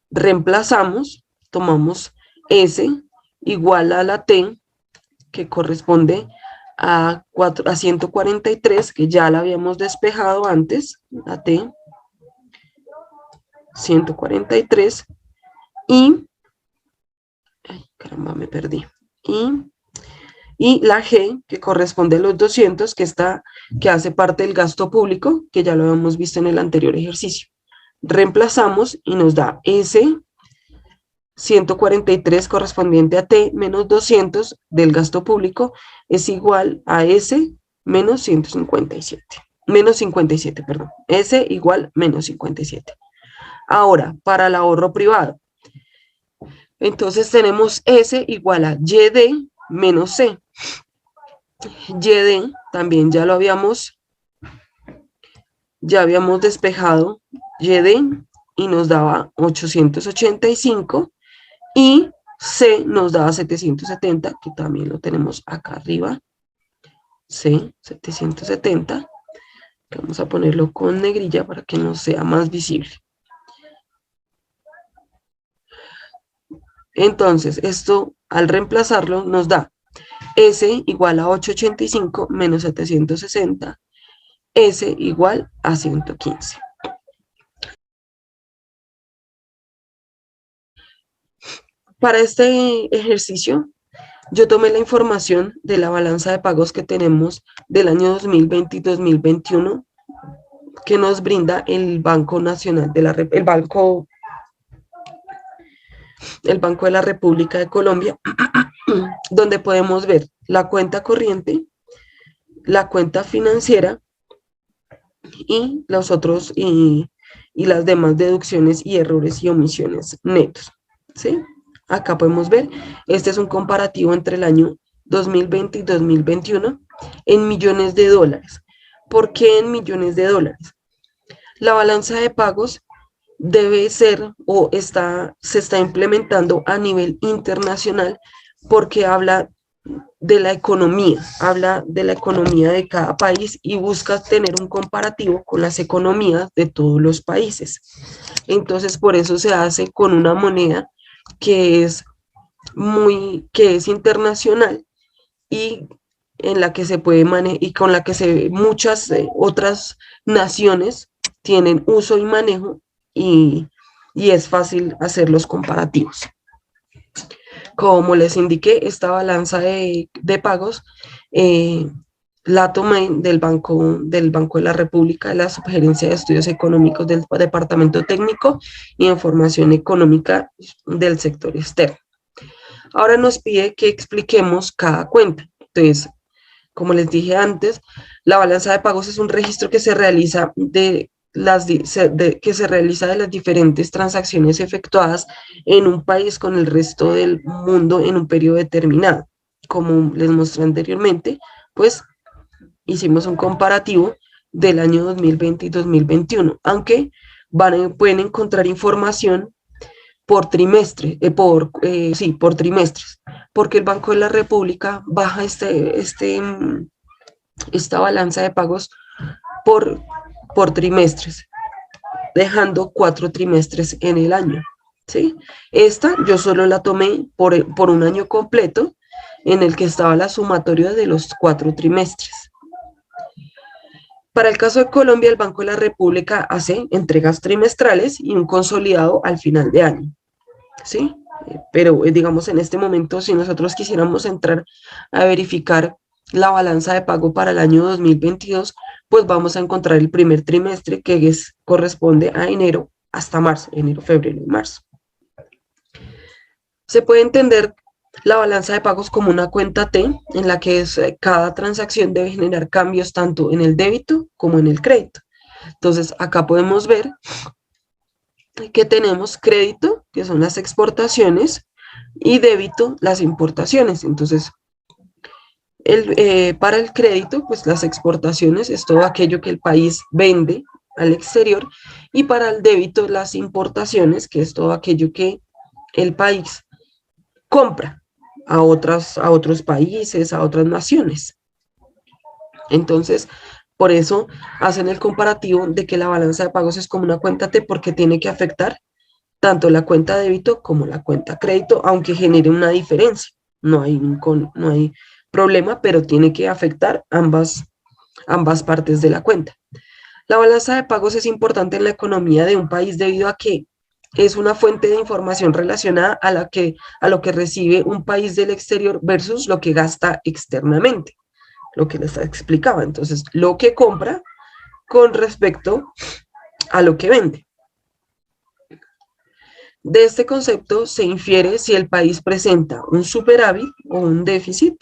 Reemplazamos, tomamos S igual a la T, que corresponde a 143, que ya la habíamos despejado antes, la T, 143, y, ay, caramba, me perdí, y la G, que corresponde a los 200, que hace parte del gasto público, que ya lo habíamos visto en el anterior ejercicio. Reemplazamos y nos da S, 143 correspondiente a T menos 200 del gasto público es igual a S menos 157. Menos 57, perdón. S igual menos 57. Ahora, para el ahorro privado. Entonces tenemos S igual a YD menos C. YD también ya habíamos despejado YD y nos daba 885 y C nos daba 770, que también lo tenemos acá arriba. C, 770. Vamos a ponerlo con negrilla para que nos sea más visible. Entonces, esto al reemplazarlo nos da S igual a 885 menos 760, S igual a 115. Para este ejercicio, yo tomé la información de la balanza de pagos que tenemos del año 2020 y 2021 que nos brinda el Banco Nacional el Banco de la República de Colombia, donde podemos ver la cuenta corriente, la cuenta financiera y los otros y las demás deducciones y errores y omisiones netos, ¿sí? Acá podemos ver, este es un comparativo entre el año 2020 y 2021 en millones de dólares. ¿Por qué en millones de dólares? La balanza de pagos debe ser o se está implementando a nivel internacional porque habla de la economía de cada país y busca tener un comparativo con las economías de todos los países. Entonces, por eso se hace con una moneda que es que es internacional y en la que se puede y con la que muchas otras naciones tienen uso y manejo y es fácil hacer los comparativos. Como les indiqué, esta balanza de pagos la tomé del Banco de la República, de la Subgerencia de Estudios Económicos del Departamento Técnico y Información Económica del sector externo. Ahora nos pide que expliquemos cada cuenta. Entonces, como les dije antes, la balanza de pagos es un registro que se realiza de las diferentes transacciones efectuadas en un país con el resto del mundo en un periodo determinado. Como les mostré anteriormente, pues hicimos un comparativo del año 2020 y 2021, aunque pueden encontrar información por trimestre, por trimestres, porque el Banco de la República baja esta balanza de pagos por trimestres, dejando 4 trimestres en el año, ¿sí? Esta yo solo la tomé por un año completo en el que estaba la sumatoria de los 4 trimestres. Para el caso de Colombia, el Banco de la República hace entregas trimestrales y un consolidado al final de año, ¿sí? Pero digamos en este momento, si nosotros quisiéramos entrar a verificar la balanza de pago para el año 2022, pues vamos a encontrar el primer trimestre que corresponde a enero hasta marzo, enero, febrero y marzo. Se puede entender la balanza de pagos como una cuenta T en la que cada transacción debe generar cambios tanto en el débito como en el crédito. Entonces, acá podemos ver que tenemos crédito, que son las exportaciones, y débito, las importaciones. Entonces, para el crédito, pues las exportaciones es todo aquello que el país vende al exterior, y para el débito, las importaciones, que es todo aquello que el país compra a otros países, a otras naciones. Entonces, por eso hacen el comparativo de que la balanza de pagos es como una cuenta T, porque tiene que afectar tanto la cuenta débito como la cuenta crédito, aunque genere una diferencia. No hay problema, pero tiene que afectar ambas partes de la cuenta. La balanza de pagos es importante en la economía de un país debido a que es una fuente de información relacionada a lo que recibe un país del exterior versus lo que gasta externamente, lo que les explicaba. Entonces, lo que compra con respecto a lo que vende. De este concepto se infiere si el país presenta un superávit o un déficit.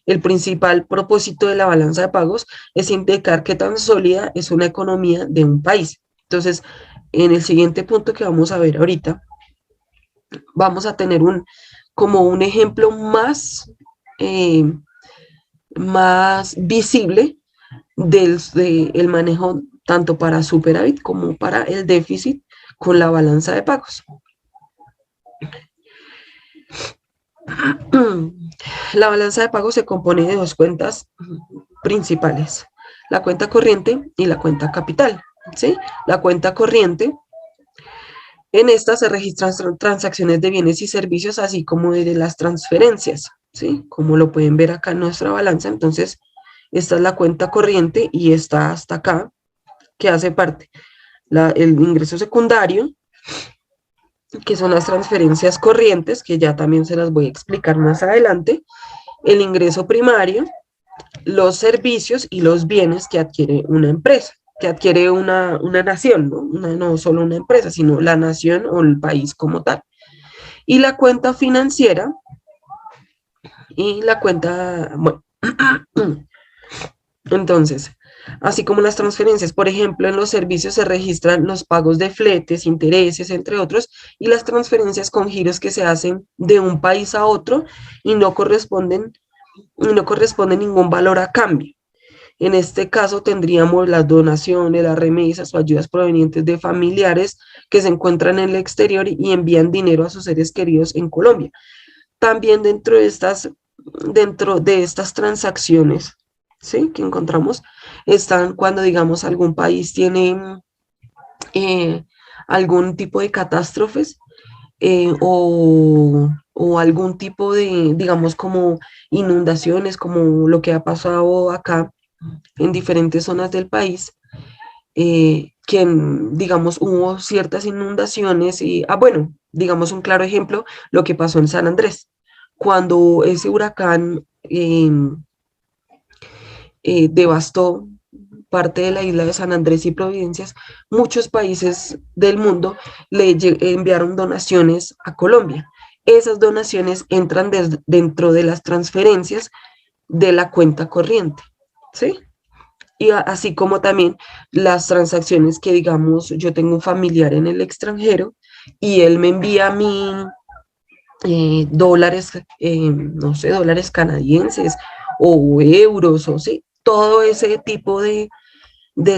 El principal propósito de la balanza de pagos es indicar qué tan sólida es una economía de un país. Entonces, en el siguiente punto que vamos a ver ahorita, vamos a tener como un ejemplo más visible del manejo tanto para superávit como para el déficit con la balanza de pagos. La balanza de pagos se compone de 2 cuentas principales, la cuenta corriente y la cuenta capital, ¿sí? La cuenta corriente, en esta se registran transacciones de bienes y servicios, así como de las transferencias, ¿sí? Como lo pueden ver acá en nuestra balanza. Entonces, esta es la cuenta corriente y está hasta acá, que hace parte el ingreso secundario, que son las transferencias corrientes, que ya también se las voy a explicar más adelante, el ingreso primario, los servicios y los bienes que adquiere una empresa, que adquiere una nación, ¿no? No solo una empresa, sino la nación o el país como tal. Y la cuenta financiera y la cuenta, bueno, entonces, así como las transferencias, por ejemplo, en los servicios se registran los pagos de fletes, intereses, entre otros, y las transferencias con giros que se hacen de un país a otro y no corresponde ningún valor a cambio. En este caso tendríamos las donaciones, las remesas o ayudas provenientes de familiares que se encuentran en el exterior y envían dinero a sus seres queridos en Colombia. También dentro de estas transacciones, ¿sí?, que encontramos, están cuando, digamos, algún país tiene algún tipo de catástrofes o algún tipo de, digamos, como inundaciones, como lo que ha pasado acá en diferentes zonas del país, digamos, hubo ciertas inundaciones y, bueno, digamos un claro ejemplo, lo que pasó en San Andrés, cuando ese huracán devastó parte de la isla de San Andrés y Providencias, muchos países del mundo enviaron donaciones a Colombia. Esas donaciones entran dentro de las transferencias de la cuenta corriente, ¿sí? Y así como también las transacciones que, digamos, yo tengo un familiar en el extranjero y él me envía a mí dólares, no sé, dólares canadienses o euros, o sí, todo ese tipo de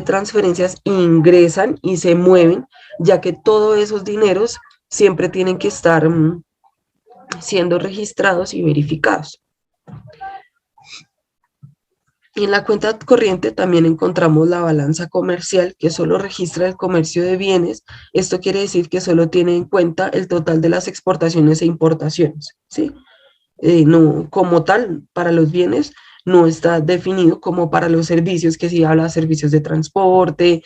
transferencias ingresan y se mueven, ya que todos esos dineros siempre tienen que estar siendo registrados y verificados. Y en la cuenta corriente también encontramos la balanza comercial, que solo registra el comercio de bienes. Esto quiere decir que solo tiene en cuenta el total de las exportaciones e importaciones, ¿sí? No, como tal, para los bienes no está definido como para los servicios, que sí habla de servicios de transporte,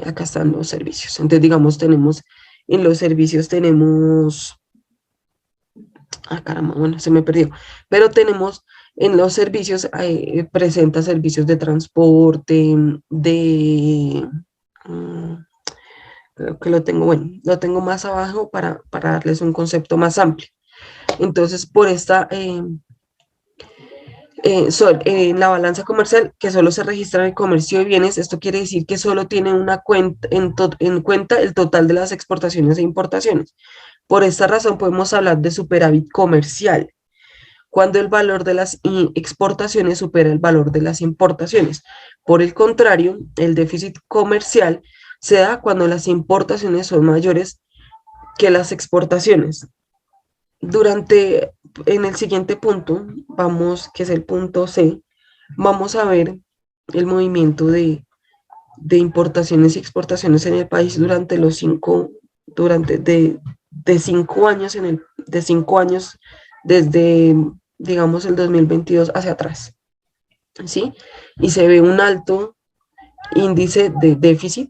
acá están los servicios. Entonces, digamos, en los servicios tenemos, caramba, bueno, se me perdió, pero tenemos en los servicios, presenta servicios de transporte, mm, creo que lo tengo, bueno, lo tengo más abajo para darles un concepto más amplio. Entonces, por esta, en la balanza comercial, que solo se registra el comercio de bienes, esto quiere decir que solo tiene una cuenta, en cuenta el total de las exportaciones e importaciones. Por esta razón podemos hablar de superávit comercial, cuando el valor de las exportaciones supera el valor de las importaciones. Por el contrario, el déficit comercial se da cuando las importaciones son mayores que las exportaciones. En el siguiente punto, que es el punto C, vamos a ver el movimiento de importaciones y exportaciones en el país de 5 años, de 5 años desde, digamos, el 2022 hacia atrás, ¿sí? Y se ve un alto índice de déficit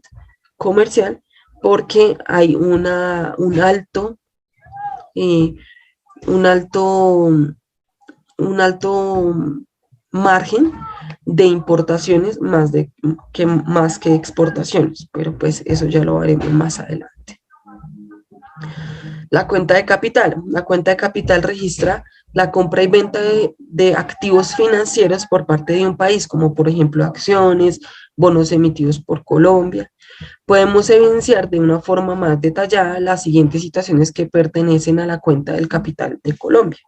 comercial porque hay un alto un alto, un alto margen de importaciones más que exportaciones, pero pues eso ya lo haremos más adelante. La cuenta de capital. La cuenta de capital registra la compra y venta de activos financieros por parte de un país, como por ejemplo acciones, bonos emitidos por Colombia. Podemos evidenciar de una forma más detallada las siguientes situaciones que pertenecen a la cuenta del capital de Colombia.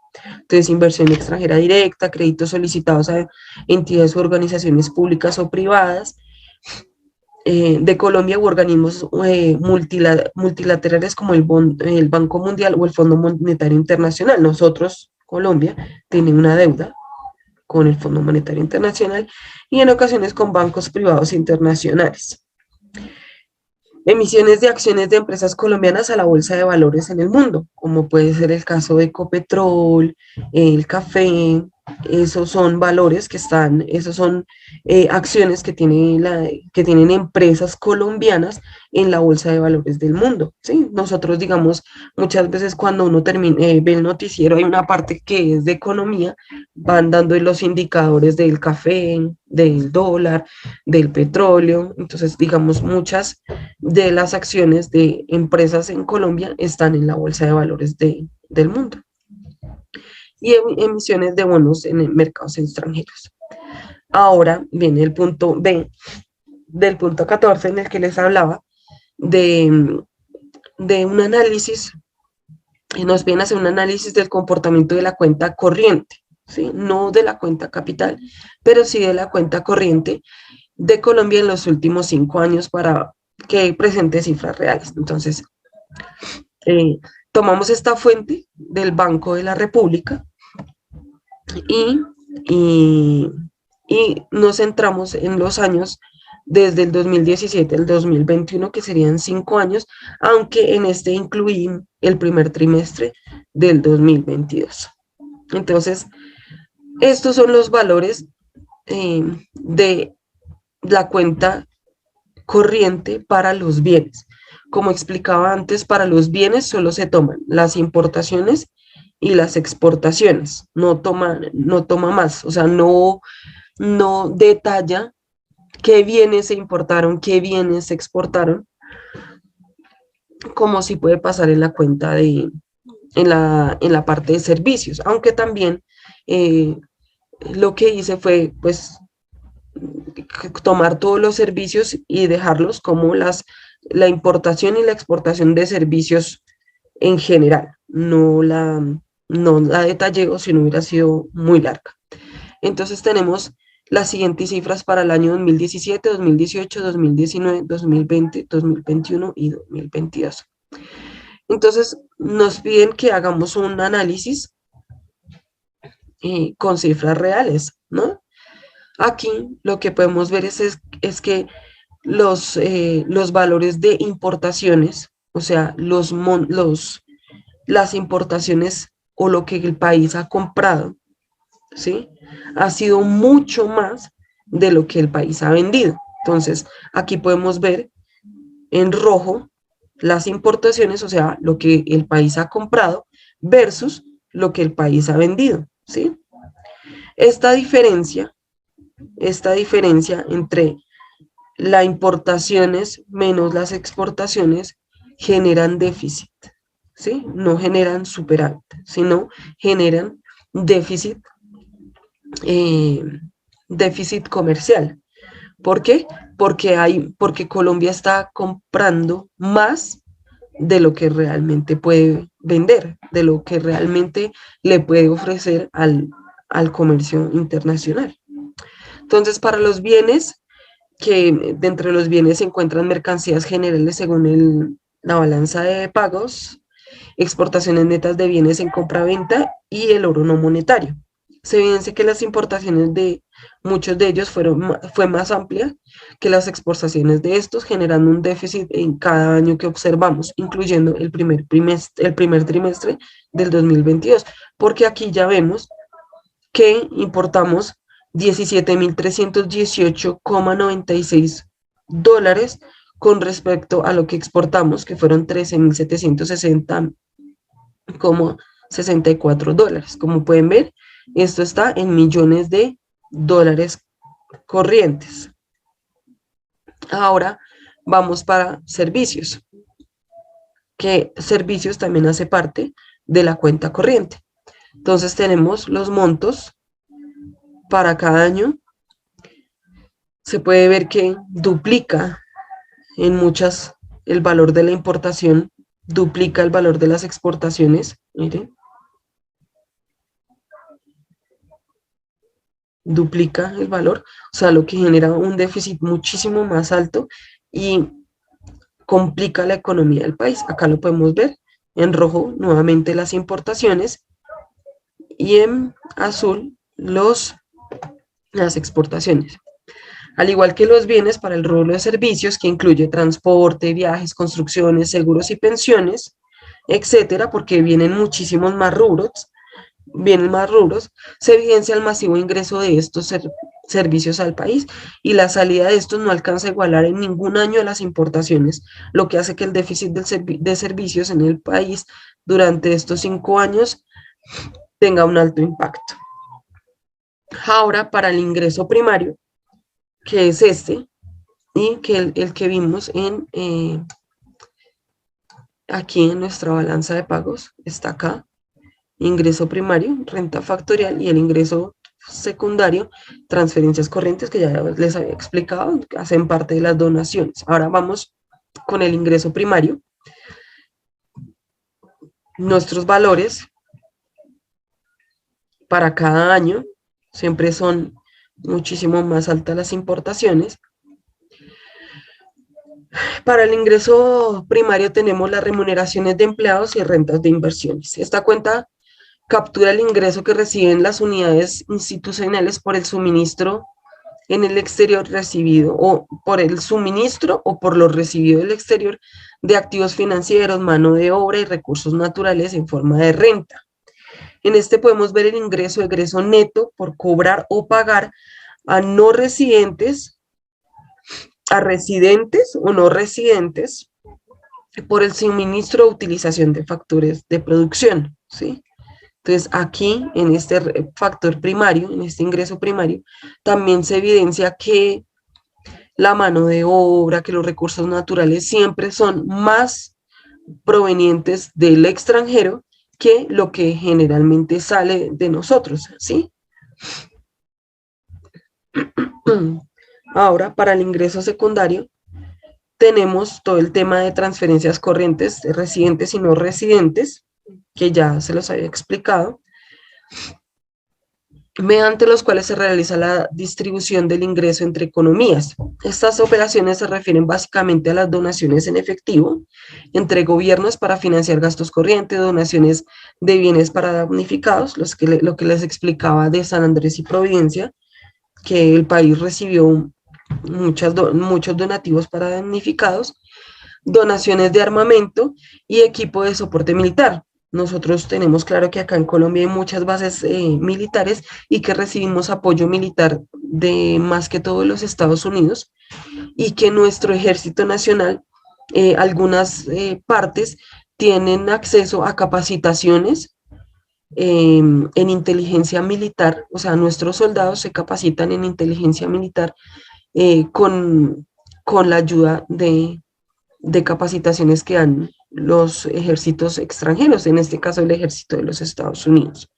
Entonces, inversión extranjera directa, créditos solicitados a entidades o organizaciones públicas o privadas de Colombia u organismos multilaterales como el Banco Mundial o el Fondo Monetario Internacional. Nosotros, Colombia, tiene una deuda con el Fondo Monetario Internacional y en ocasiones con bancos privados internacionales. Emisiones de acciones de empresas colombianas a la bolsa de valores en el mundo, como puede ser el caso de Ecopetrol, el café. Esos son valores esos son acciones que tienen empresas colombianas en la bolsa de valores del mundo, ¿sí? Nosotros, digamos, muchas veces cuando uno ve el noticiero, hay una parte que es de economía, van dando los indicadores del café, del dólar, del petróleo. Entonces, digamos, muchas de las acciones de empresas en Colombia están en la bolsa de valores del mundo. Y emisiones de bonos en mercados extranjeros. Ahora viene el punto B del punto 14 en el que les hablaba de un análisis, y nos viene a hacer un análisis del comportamiento de la cuenta corriente, ¿sí? No de la cuenta capital, pero sí de la cuenta corriente de Colombia en los últimos 5 años para que presente cifras reales. Entonces, tomamos esta fuente del Banco de la República y nos centramos en los años desde el 2017 al 2021, que serían 5 años, aunque en este incluí el primer trimestre del 2022. Entonces, estos son los valores de la cuenta corriente para los bienes. Como explicaba antes, para los bienes solo se toman las importaciones y las exportaciones, no toma más, o sea, no detalla qué bienes se importaron, qué bienes se exportaron, como si puede pasar en la cuenta en la parte de servicios, aunque también lo que hice fue, pues, tomar todos los servicios y dejarlos como la importación y la exportación de servicios en general, no la detallé, o si no hubiera sido muy larga. Entonces tenemos las siguientes cifras para el año 2017, 2018, 2019, 2020, 2021 y 2022. Entonces nos piden que hagamos un análisis con cifras reales, ¿no? Aquí lo que podemos ver es que los valores de importaciones, o sea, las importaciones o lo que el país ha comprado, ¿sí? Ha sido mucho más de lo que el país ha vendido. Entonces, aquí podemos ver en rojo las importaciones, o sea, lo que el país ha comprado versus lo que el país ha vendido, ¿sí? Esta diferencia entre las importaciones menos las exportaciones generan déficit, ¿sí? No generan superávit, sino generan déficit, déficit comercial. ¿Por qué? Porque Colombia está comprando más de lo que realmente puede vender, de lo que realmente le puede ofrecer al comercio internacional. Entonces, para los bienes, que de entre los bienes se encuentran mercancías generales según la balanza de pagos, exportaciones netas de bienes en compra-venta y el oro no monetario. Se evidencia que las importaciones de muchos de ellos fue más amplia que las exportaciones de estos, generando un déficit en cada año que observamos, incluyendo el primer trimestre del 2022, porque aquí ya vemos que importamos 17.318,96 dólares con respecto a lo que exportamos, que fueron 13.760,64 dólares. Como pueden ver, esto está en millones de dólares corrientes. Ahora vamos para servicios, que servicios también hace parte de la cuenta corriente. Entonces tenemos los montos para cada año. Se puede ver que duplica en muchas el valor de la importación, duplica el valor de las exportaciones. Miren. Duplica el valor, o sea, lo que genera un déficit muchísimo más alto y complica la economía del país. Acá lo podemos ver en rojo nuevamente las importaciones y en azul las exportaciones. Al igual que los bienes para el rubro de servicios, que incluye transporte, viajes, construcciones, seguros y pensiones, etcétera, porque vienen muchísimos más rubros, se evidencia el masivo ingreso de estos servicios al país y la salida de estos no alcanza a igualar en ningún año a las importaciones, lo que hace que el déficit de servicios en el país durante estos 5 años tenga un alto impacto. Ahora, para el ingreso primario, que es este, y que el que vimos aquí en nuestra balanza de pagos, está acá, ingreso primario, renta factorial, y el ingreso secundario, transferencias corrientes, que ya les había explicado, que hacen parte de las donaciones. Ahora vamos con el ingreso primario. Nuestros valores para cada año siempre son muchísimo más altas las importaciones. Para el ingreso primario tenemos las remuneraciones de empleados y rentas de inversiones. Esta cuenta captura el ingreso que reciben las unidades institucionales por el suministro en el exterior recibido o por el suministro o por lo recibido del exterior de activos financieros, mano de obra y recursos naturales en forma de renta. En este podemos ver el ingreso, egreso neto por cobrar o pagar a no residentes, a residentes o no residentes por el suministro o utilización de factores de producción, ¿sí? Entonces, aquí, en este factor primario, en este ingreso primario, también se evidencia que la mano de obra, que los recursos naturales siempre son más provenientes del extranjero que lo que generalmente sale de nosotros, ¿sí? Ahora, para el ingreso secundario, tenemos todo el tema de transferencias corrientes de residentes y no residentes, que ya se los había explicado, mediante los cuales se realiza la distribución del ingreso entre economías. Estas operaciones se refieren básicamente a las donaciones en efectivo entre gobiernos para financiar gastos corrientes, donaciones de bienes para damnificados, lo que les explicaba de San Andrés y Providencia, que el país recibió muchos donativos para damnificados, donaciones de armamento y equipo de soporte militar. Nosotros tenemos claro que acá en Colombia hay muchas bases militares y que recibimos apoyo militar de más que todo los Estados Unidos, y que nuestro ejército nacional, algunas partes tienen acceso a capacitaciones en inteligencia militar, o sea, nuestros soldados se capacitan en inteligencia militar con la ayuda de capacitaciones que dan los ejércitos extranjeros, en este caso el ejército de los Estados Unidos.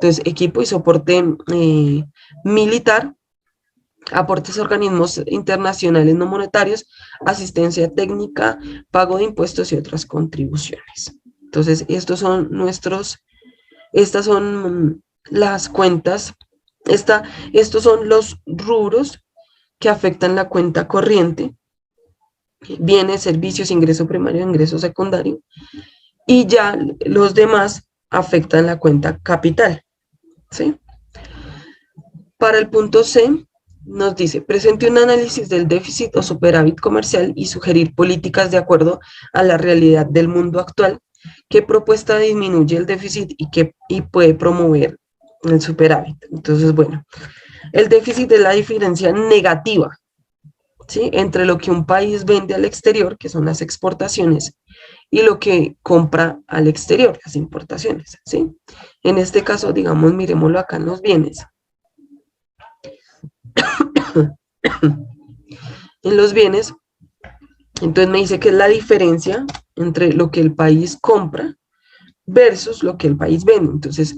Entonces, equipo y soporte militar, aportes a organismos internacionales no monetarios, asistencia técnica, pago de impuestos y otras contribuciones. Entonces, estas son las cuentas, estos son los rubros que afectan la cuenta corriente: bienes, servicios, ingreso primario, ingreso secundario, y ya los demás afectan la cuenta capital, ¿sí? Para el punto C, nos dice: presente un análisis del déficit o superávit comercial y sugerir políticas de acuerdo a la realidad del mundo actual. ¿Qué propuesta disminuye el déficit y puede promover el superávit? Entonces, bueno, el déficit es la diferencia negativa, ¿sí?, entre lo que un país vende al exterior, que son las exportaciones, y lo que compra al exterior, las importaciones, ¿sí? En este caso, digamos, miremoslo acá en los bienes. En los bienes, entonces me dice que es la diferencia entre lo que el país compra versus lo que el país vende. Entonces,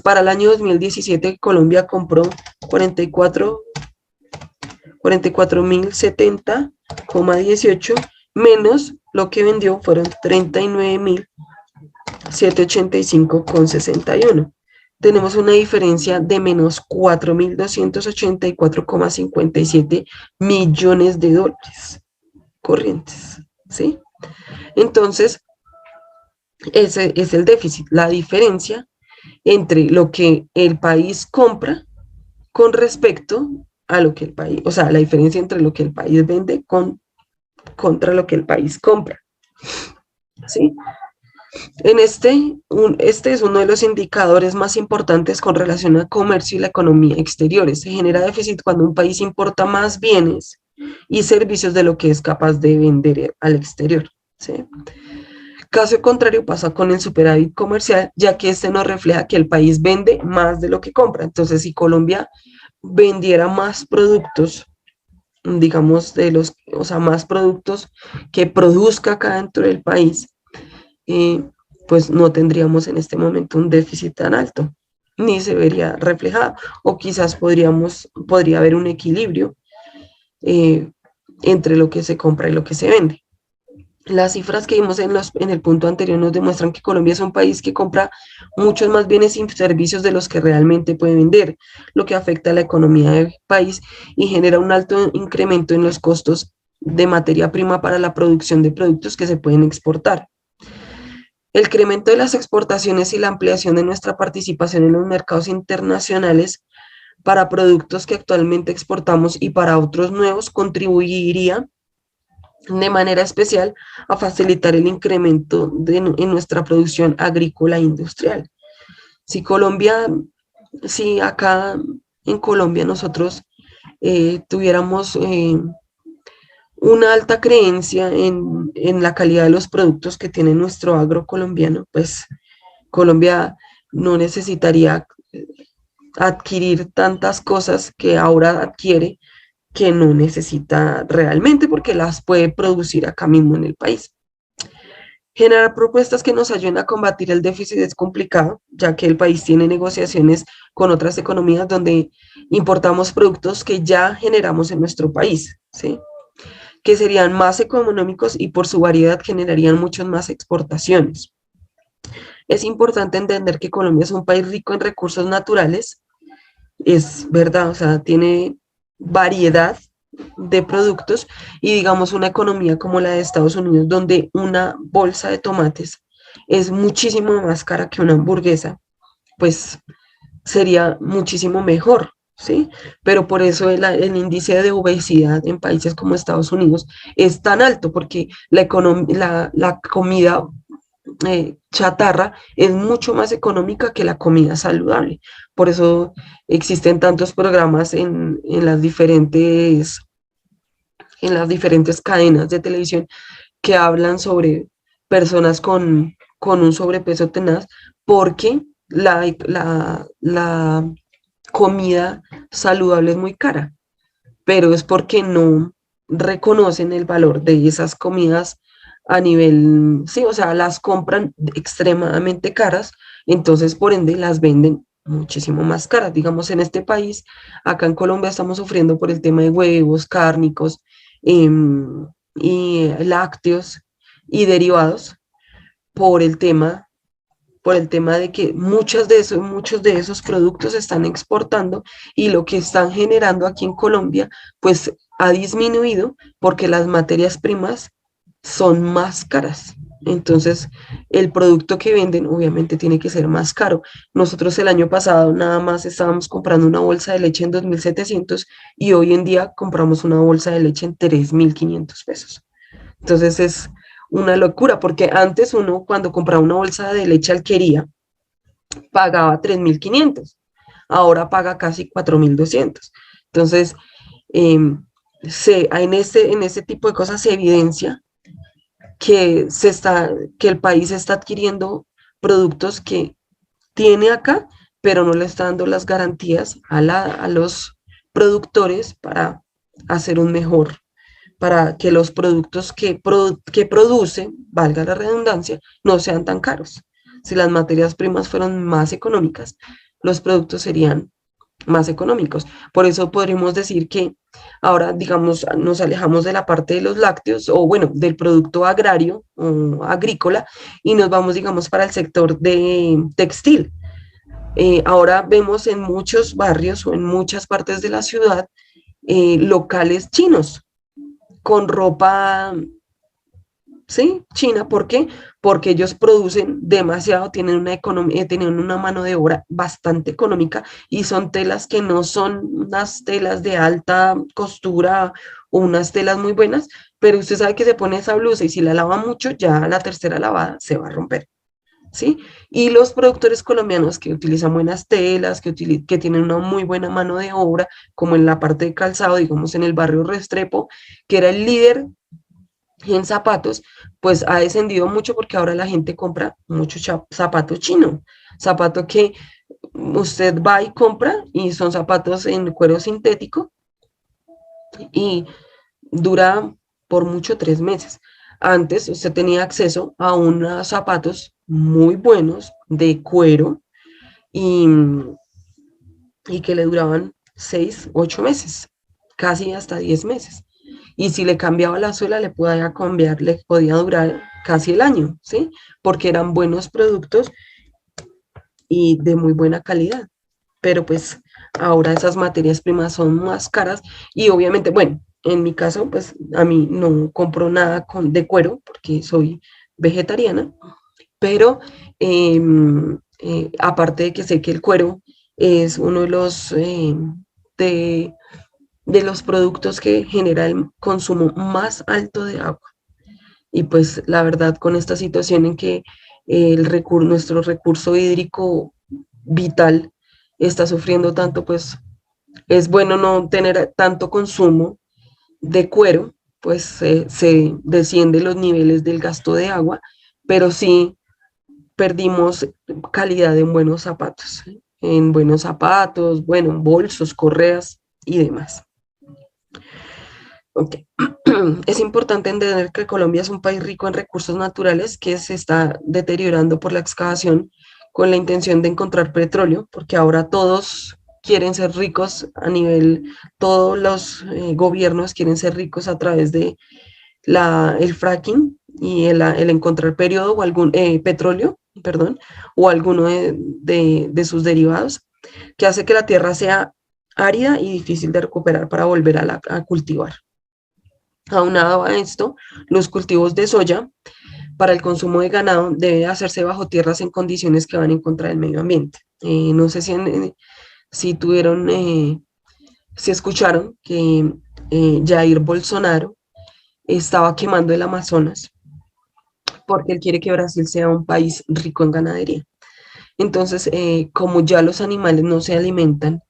para el año 2017, Colombia compró 44.070,18, menos lo que vendió fueron 39.785,61. Tenemos una diferencia de menos 4.284,57 millones de dólares corrientes, ¿sí? Entonces, ese es el déficit, la diferencia entre lo que el país compra con respecto a lo que el país, o sea, la diferencia entre lo que el país vende contra lo que el país compra, ¿sí? Este es uno de los indicadores más importantes con relación al comercio y la economía exteriores. Se genera déficit cuando un país importa más bienes y servicios de lo que es capaz de vender al exterior, ¿sí? Caso contrario pasa con el superávit comercial, ya que este nos refleja que el país vende más de lo que compra. Entonces, si Colombia vendiera más productos, digamos, más productos que produzca acá dentro del país, pues no tendríamos en este momento un déficit tan alto, ni se vería reflejado, o quizás podría haber un equilibrio entre lo que se compra y lo que se vende. Las cifras que vimos en el punto anterior nos demuestran que Colombia es un país que compra muchos más bienes y servicios de los que realmente puede vender, lo que afecta a la economía del país y genera un alto incremento en los costos de materia prima para la producción de productos que se pueden exportar. El incremento de las exportaciones y la ampliación de nuestra participación en los mercados internacionales para productos que actualmente exportamos y para otros nuevos contribuiría de manera especial a facilitar el incremento en nuestra producción agrícola e industrial. Si Colombia, si acá en Colombia nosotros tuviéramos una alta creencia en la calidad de los productos que tiene nuestro agro colombiano, pues Colombia no necesitaría adquirir tantas cosas que ahora adquiere que no necesita realmente porque las puede producir acá mismo en el país. Generar propuestas que nos ayuden a combatir el déficit es complicado, ya que el país tiene negociaciones con otras economías donde importamos productos que ya generamos en nuestro país, ¿sí? Que serían más económicos y por su variedad generarían muchas más exportaciones. Es importante entender que Colombia es un país rico en recursos naturales, es verdad, o sea, tiene variedad de productos y digamos una economía como la de Estados Unidos, donde una bolsa de tomates es muchísimo más cara que una hamburguesa, pues sería muchísimo mejor, ¿sí? Pero por eso el índice de obesidad en países como Estados Unidos es tan alto, porque la comida chatarra es mucho más económica que la comida saludable. Por eso existen tantos programas en las diferentes cadenas de televisión que hablan sobre personas con un sobrepeso tenaz, porque la comida saludable es muy cara, pero es porque no reconocen el valor de esas comidas a nivel, sí, o sea, las compran extremadamente caras, entonces por ende las venden muchísimo más caras. Digamos, en este país, acá en Colombia estamos sufriendo por el tema de huevos, cárnicos y lácteos y derivados por el tema de que muchos de esos productos se están exportando y lo que están generando aquí en Colombia, pues ha disminuido porque las materias primas son más caras. Entonces, el producto que venden obviamente tiene que ser más caro. Nosotros el año pasado nada más estábamos comprando una bolsa de leche en 2.700 y hoy en día compramos una bolsa de leche en 3.500 pesos. Entonces es una locura, porque antes uno cuando compraba una bolsa de leche alquería pagaba 3.500, ahora paga casi 4.200. Entonces, en ese tipo de cosas se evidencia que el país está adquiriendo productos que tiene acá, pero no le está dando las garantías a los productores para hacer un mejor, para que los productos que producen, valga la redundancia, no sean tan caros. Si las materias primas fueran más económicas, los productos serían más económicos. Por eso podríamos decir que ahora, digamos, nos alejamos de la parte de los lácteos o, bueno, del producto agrario o agrícola y nos vamos, digamos, para el sector de textil. Ahora vemos en muchos barrios o en muchas partes de la ciudad locales chinos con ropa, ¿sí? China, ¿por qué? Porque ellos producen demasiado, tienen una economía, tienen una mano de obra bastante económica y son telas que no son unas telas de alta costura o unas telas muy buenas, pero usted sabe que se pone esa blusa y si la lava mucho, ya la tercera lavada se va a romper, ¿sí? Y los productores colombianos que utilizan buenas telas, que tienen una muy buena mano de obra, como en la parte de calzado, digamos en el barrio Restrepo, que era el líder en zapatos, pues ha descendido mucho porque ahora la gente compra mucho zapato chino, zapato que usted va y compra y son zapatos en cuero sintético y dura por mucho 3 meses. Antes usted tenía acceso a unos zapatos muy buenos de cuero y, y que le duraban 6, 8 meses, casi hasta 10 meses. Y si le cambiaba la suela, le podía durar casi el año, ¿sí? Porque eran buenos productos y de muy buena calidad. Pero pues ahora esas materias primas son más caras y obviamente, bueno, en mi caso, pues a mí no compro nada de cuero porque soy vegetariana, pero aparte de que sé que el cuero es uno de, de los productos que genera el consumo más alto de agua. Y pues la verdad, con esta situación en que nuestro recurso hídrico vital está sufriendo tanto, pues es bueno no tener tanto consumo de cuero, pues se desciende los niveles del gasto de agua, pero sí perdimos calidad en buenos zapatos, bueno, bolsos, correas y demás. Ok. Es importante entender que Colombia es un país rico en recursos naturales que se está deteriorando por la excavación con la intención de encontrar petróleo, porque ahora todos quieren ser ricos todos los gobiernos quieren ser ricos a través de el fracking y el encontrar petróleo, perdón, o alguno de sus derivados, que hace que la tierra sea árida y difícil de recuperar para volver a cultivar. Aunado a esto, los cultivos de soya para el consumo de ganado debe hacerse bajo tierras en condiciones que van en contra del medio ambiente. No sé si tuvieron, si escucharon que Jair Bolsonaro estaba quemando el Amazonas porque él quiere que Brasil sea un país rico en ganadería. Entonces, como ya los animales no se alimentan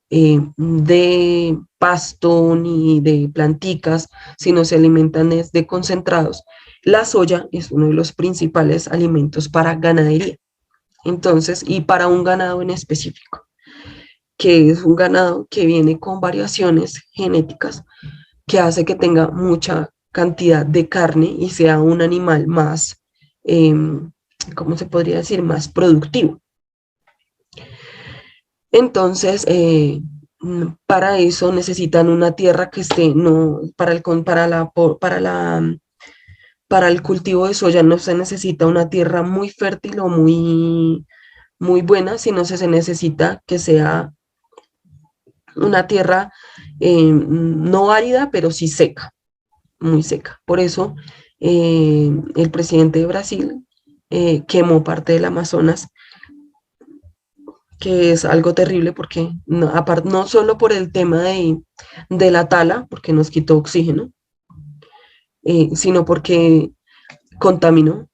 de pasto ni de planticas, sino se alimentan de concentrados, la soya es uno de los principales alimentos para ganadería. Entonces, y para un ganado en específico, que es un ganado que viene con variaciones genéticas que hace que tenga mucha cantidad de carne y sea un animal más, ¿cómo se podría decir? Más productivo. Entonces, para eso necesitan una tierra que esté, no, para el cultivo de soya no se necesita una tierra muy fértil o muy buena, sino se necesita que sea una tierra no árida, pero sí seca, muy seca. Por eso el presidente de Brasil quemó parte del Amazonas, que es algo terrible porque no solo por el tema de la tala, porque nos quitó oxígeno, sino porque contaminó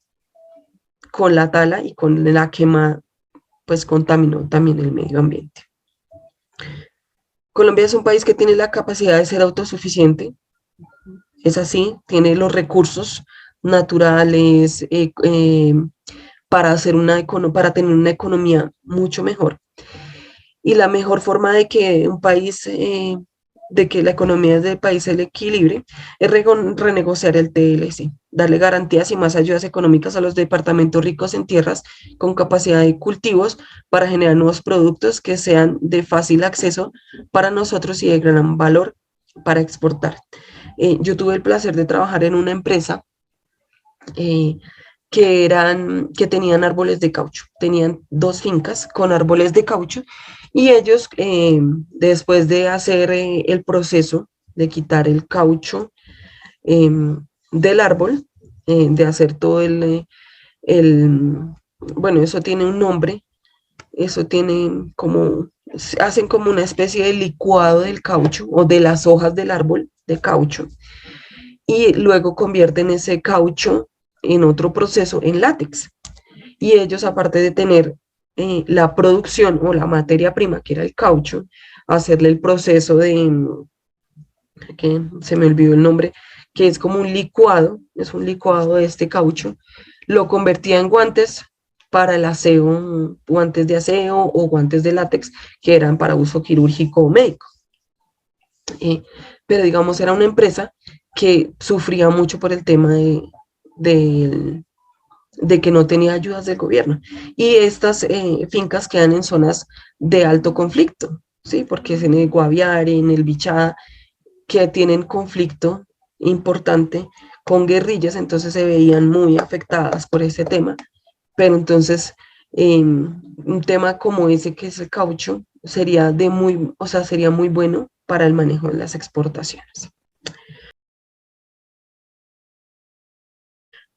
con la tala y con la quema, pues contaminó también el medio ambiente. Colombia es un país que tiene la capacidad de ser autosuficiente, es así, tiene los recursos naturales para para tener una economía mucho mejor. Y la mejor forma de que de que la economía del país se equilibre, es renegociar el TLC, darle garantías y más ayudas económicas a los departamentos ricos en tierras con capacidad de cultivos para generar nuevos productos que sean de fácil acceso para nosotros y de gran valor para exportar. Yo tuve el placer de trabajar en una empresa eh, que tenían árboles de caucho, tenían 2 fincas con árboles de caucho y ellos, después de hacer el proceso de quitar el caucho del árbol, de hacer todo bueno, eso tiene un nombre, eso tiene hacen como una especie de licuado del caucho o de las hojas del árbol de caucho y luego convierten ese caucho en otro proceso en látex. Y ellos, aparte de tener la producción o la materia prima, que era el caucho, hacerle el proceso que se me olvidó el nombre, que es como es un licuado de este caucho, lo convertía en guantes para el aseo, guantes de aseo o guantes de látex que eran para uso quirúrgico o médico. Pero digamos, era una empresa que sufría mucho por el tema de que no tenía ayudas del gobierno. Y estas fincas quedan en zonas de alto conflicto, ¿sí? Porque es en el Guaviare, en el Bichada, que tienen conflicto importante con guerrillas, entonces se veían muy afectadas por ese tema. Pero entonces, un tema como ese que es el caucho, sería sería muy bueno para el manejo de las exportaciones.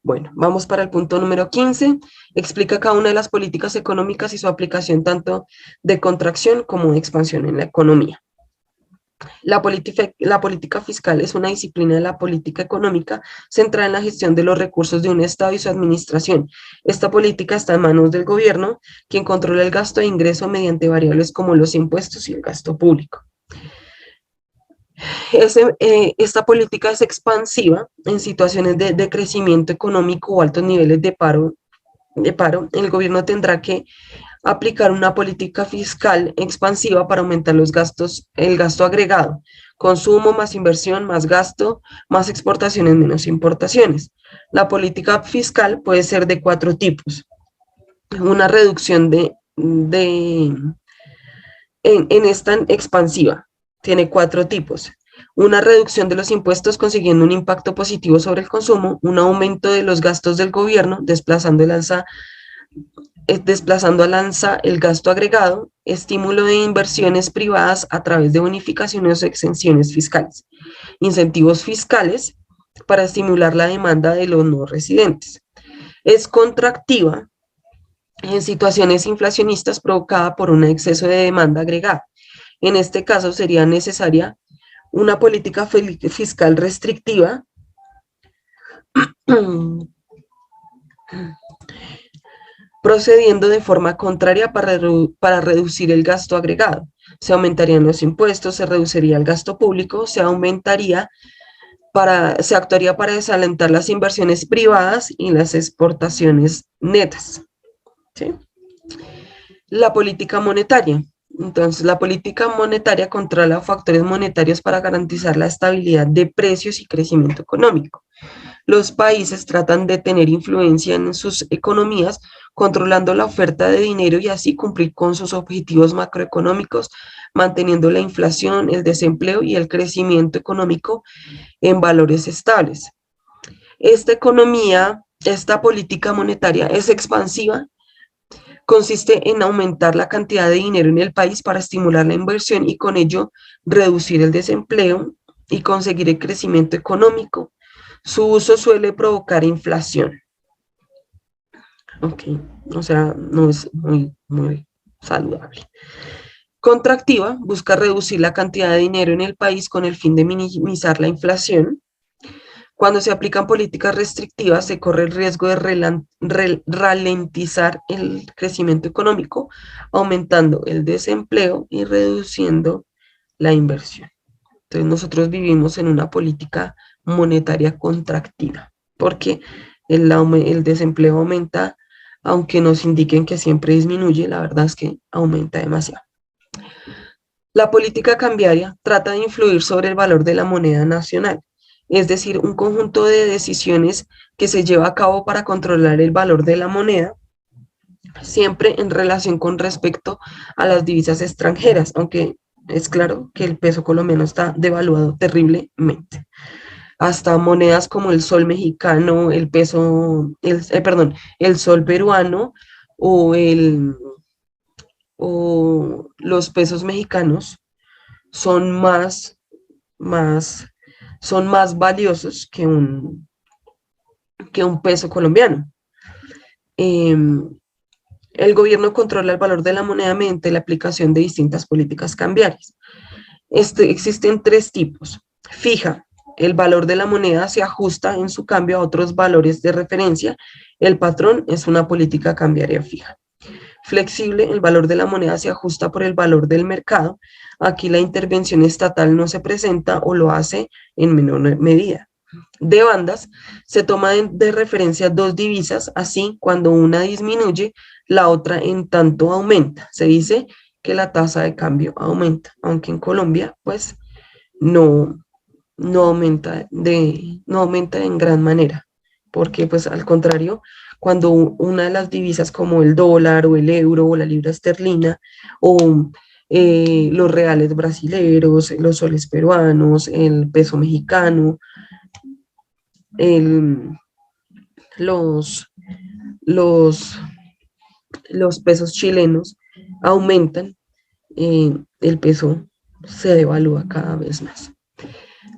Bueno, vamos para el punto número 15. Explica cada una de las políticas económicas y su aplicación tanto de contracción como de expansión en la economía. La política fiscal es una disciplina de la política económica centrada en la gestión de los recursos de un Estado y su administración. Esta política está en manos del gobierno, quien controla el gasto e ingreso mediante variables como los impuestos y el gasto público. Esta política es expansiva en situaciones de crecimiento económico o altos niveles de paro. El gobierno tendrá que aplicar una política fiscal expansiva para aumentar los gastos, el gasto agregado, consumo más inversión, más gasto, más exportaciones, menos importaciones. La política fiscal puede ser de 4 tipos. Una reducción en esta expansiva tiene 4 tipos. Una reducción de los impuestos consiguiendo un impacto positivo sobre el consumo, un aumento de los gastos del gobierno, desplazando al alza el gasto agregado, estímulo de inversiones privadas a través de bonificaciones o exenciones fiscales, incentivos fiscales para estimular la demanda de los no residentes. Es contractiva en situaciones inflacionistas provocada por un exceso de demanda agregada. En este caso sería necesaria una política fiscal restrictiva procediendo de forma contraria para reducir el gasto agregado. Se aumentarían los impuestos, se reduciría el gasto público, se actuaría para desalentar las inversiones privadas y las exportaciones netas. ¿Sí? La política monetaria. Entonces, la política monetaria controla factores monetarios para garantizar la estabilidad de precios y crecimiento económico. Los países tratan de tener influencia en sus economías, controlando la oferta de dinero y así cumplir con sus objetivos macroeconómicos, manteniendo la inflación, el desempleo y el crecimiento económico en valores estables. Esta política monetaria es expansiva, consiste en aumentar la cantidad de dinero en el país para estimular la inversión y con ello reducir el desempleo y conseguir el crecimiento económico. Su uso suele provocar inflación. Ok, o sea, no es muy saludable. Contractiva, busca reducir la cantidad de dinero en el país con el fin de minimizar la inflación. Cuando se aplican políticas restrictivas, se corre el riesgo de ralentizar el crecimiento económico, aumentando el desempleo y reduciendo la inversión. Entonces, nosotros vivimos en una política monetaria contractiva, porque el desempleo aumenta, aunque nos indiquen que siempre disminuye, la verdad es que aumenta demasiado. La política cambiaria trata de influir sobre el valor de la moneda nacional, es decir, un conjunto de decisiones que se lleva a cabo para controlar el valor de la moneda, siempre en relación con respecto a las divisas extranjeras, aunque es claro que el peso colombiano está devaluado terriblemente. Hasta monedas como el sol mexicano, el sol peruano o los pesos mexicanos son más valiosos que un peso colombiano. El gobierno controla el valor de la moneda mediante la aplicación de distintas políticas cambiarias. Existen 3 tipos. Fija, el valor de la moneda se ajusta en su cambio a otros valores de referencia. El patrón es una política cambiaria fija. Flexible, el valor de la moneda se ajusta por el valor del mercado. Aquí la intervención estatal no se presenta o lo hace en menor medida. De bandas, se toman de referencia 2 divisas, así cuando una disminuye, la otra en tanto aumenta. Se dice que la tasa de cambio aumenta, aunque en Colombia pues no aumenta en gran manera, porque pues al contrario, cuando una de las divisas como el dólar o el euro o la libra esterlina o los reales brasileños, los soles peruanos, el peso mexicano, los pesos chilenos aumentan, el peso se devalúa cada vez más.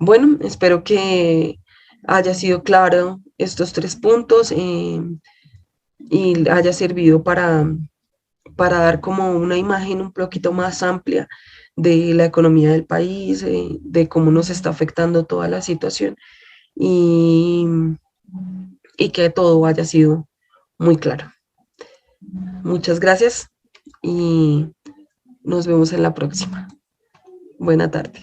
Bueno, espero que haya sido claro estos 3 puntos y haya servido para dar como una imagen un poquito más amplia de la economía del país, de cómo nos está afectando toda la situación y, y que todo haya sido muy claro. Muchas gracias y nos vemos en la próxima. Buena tarde.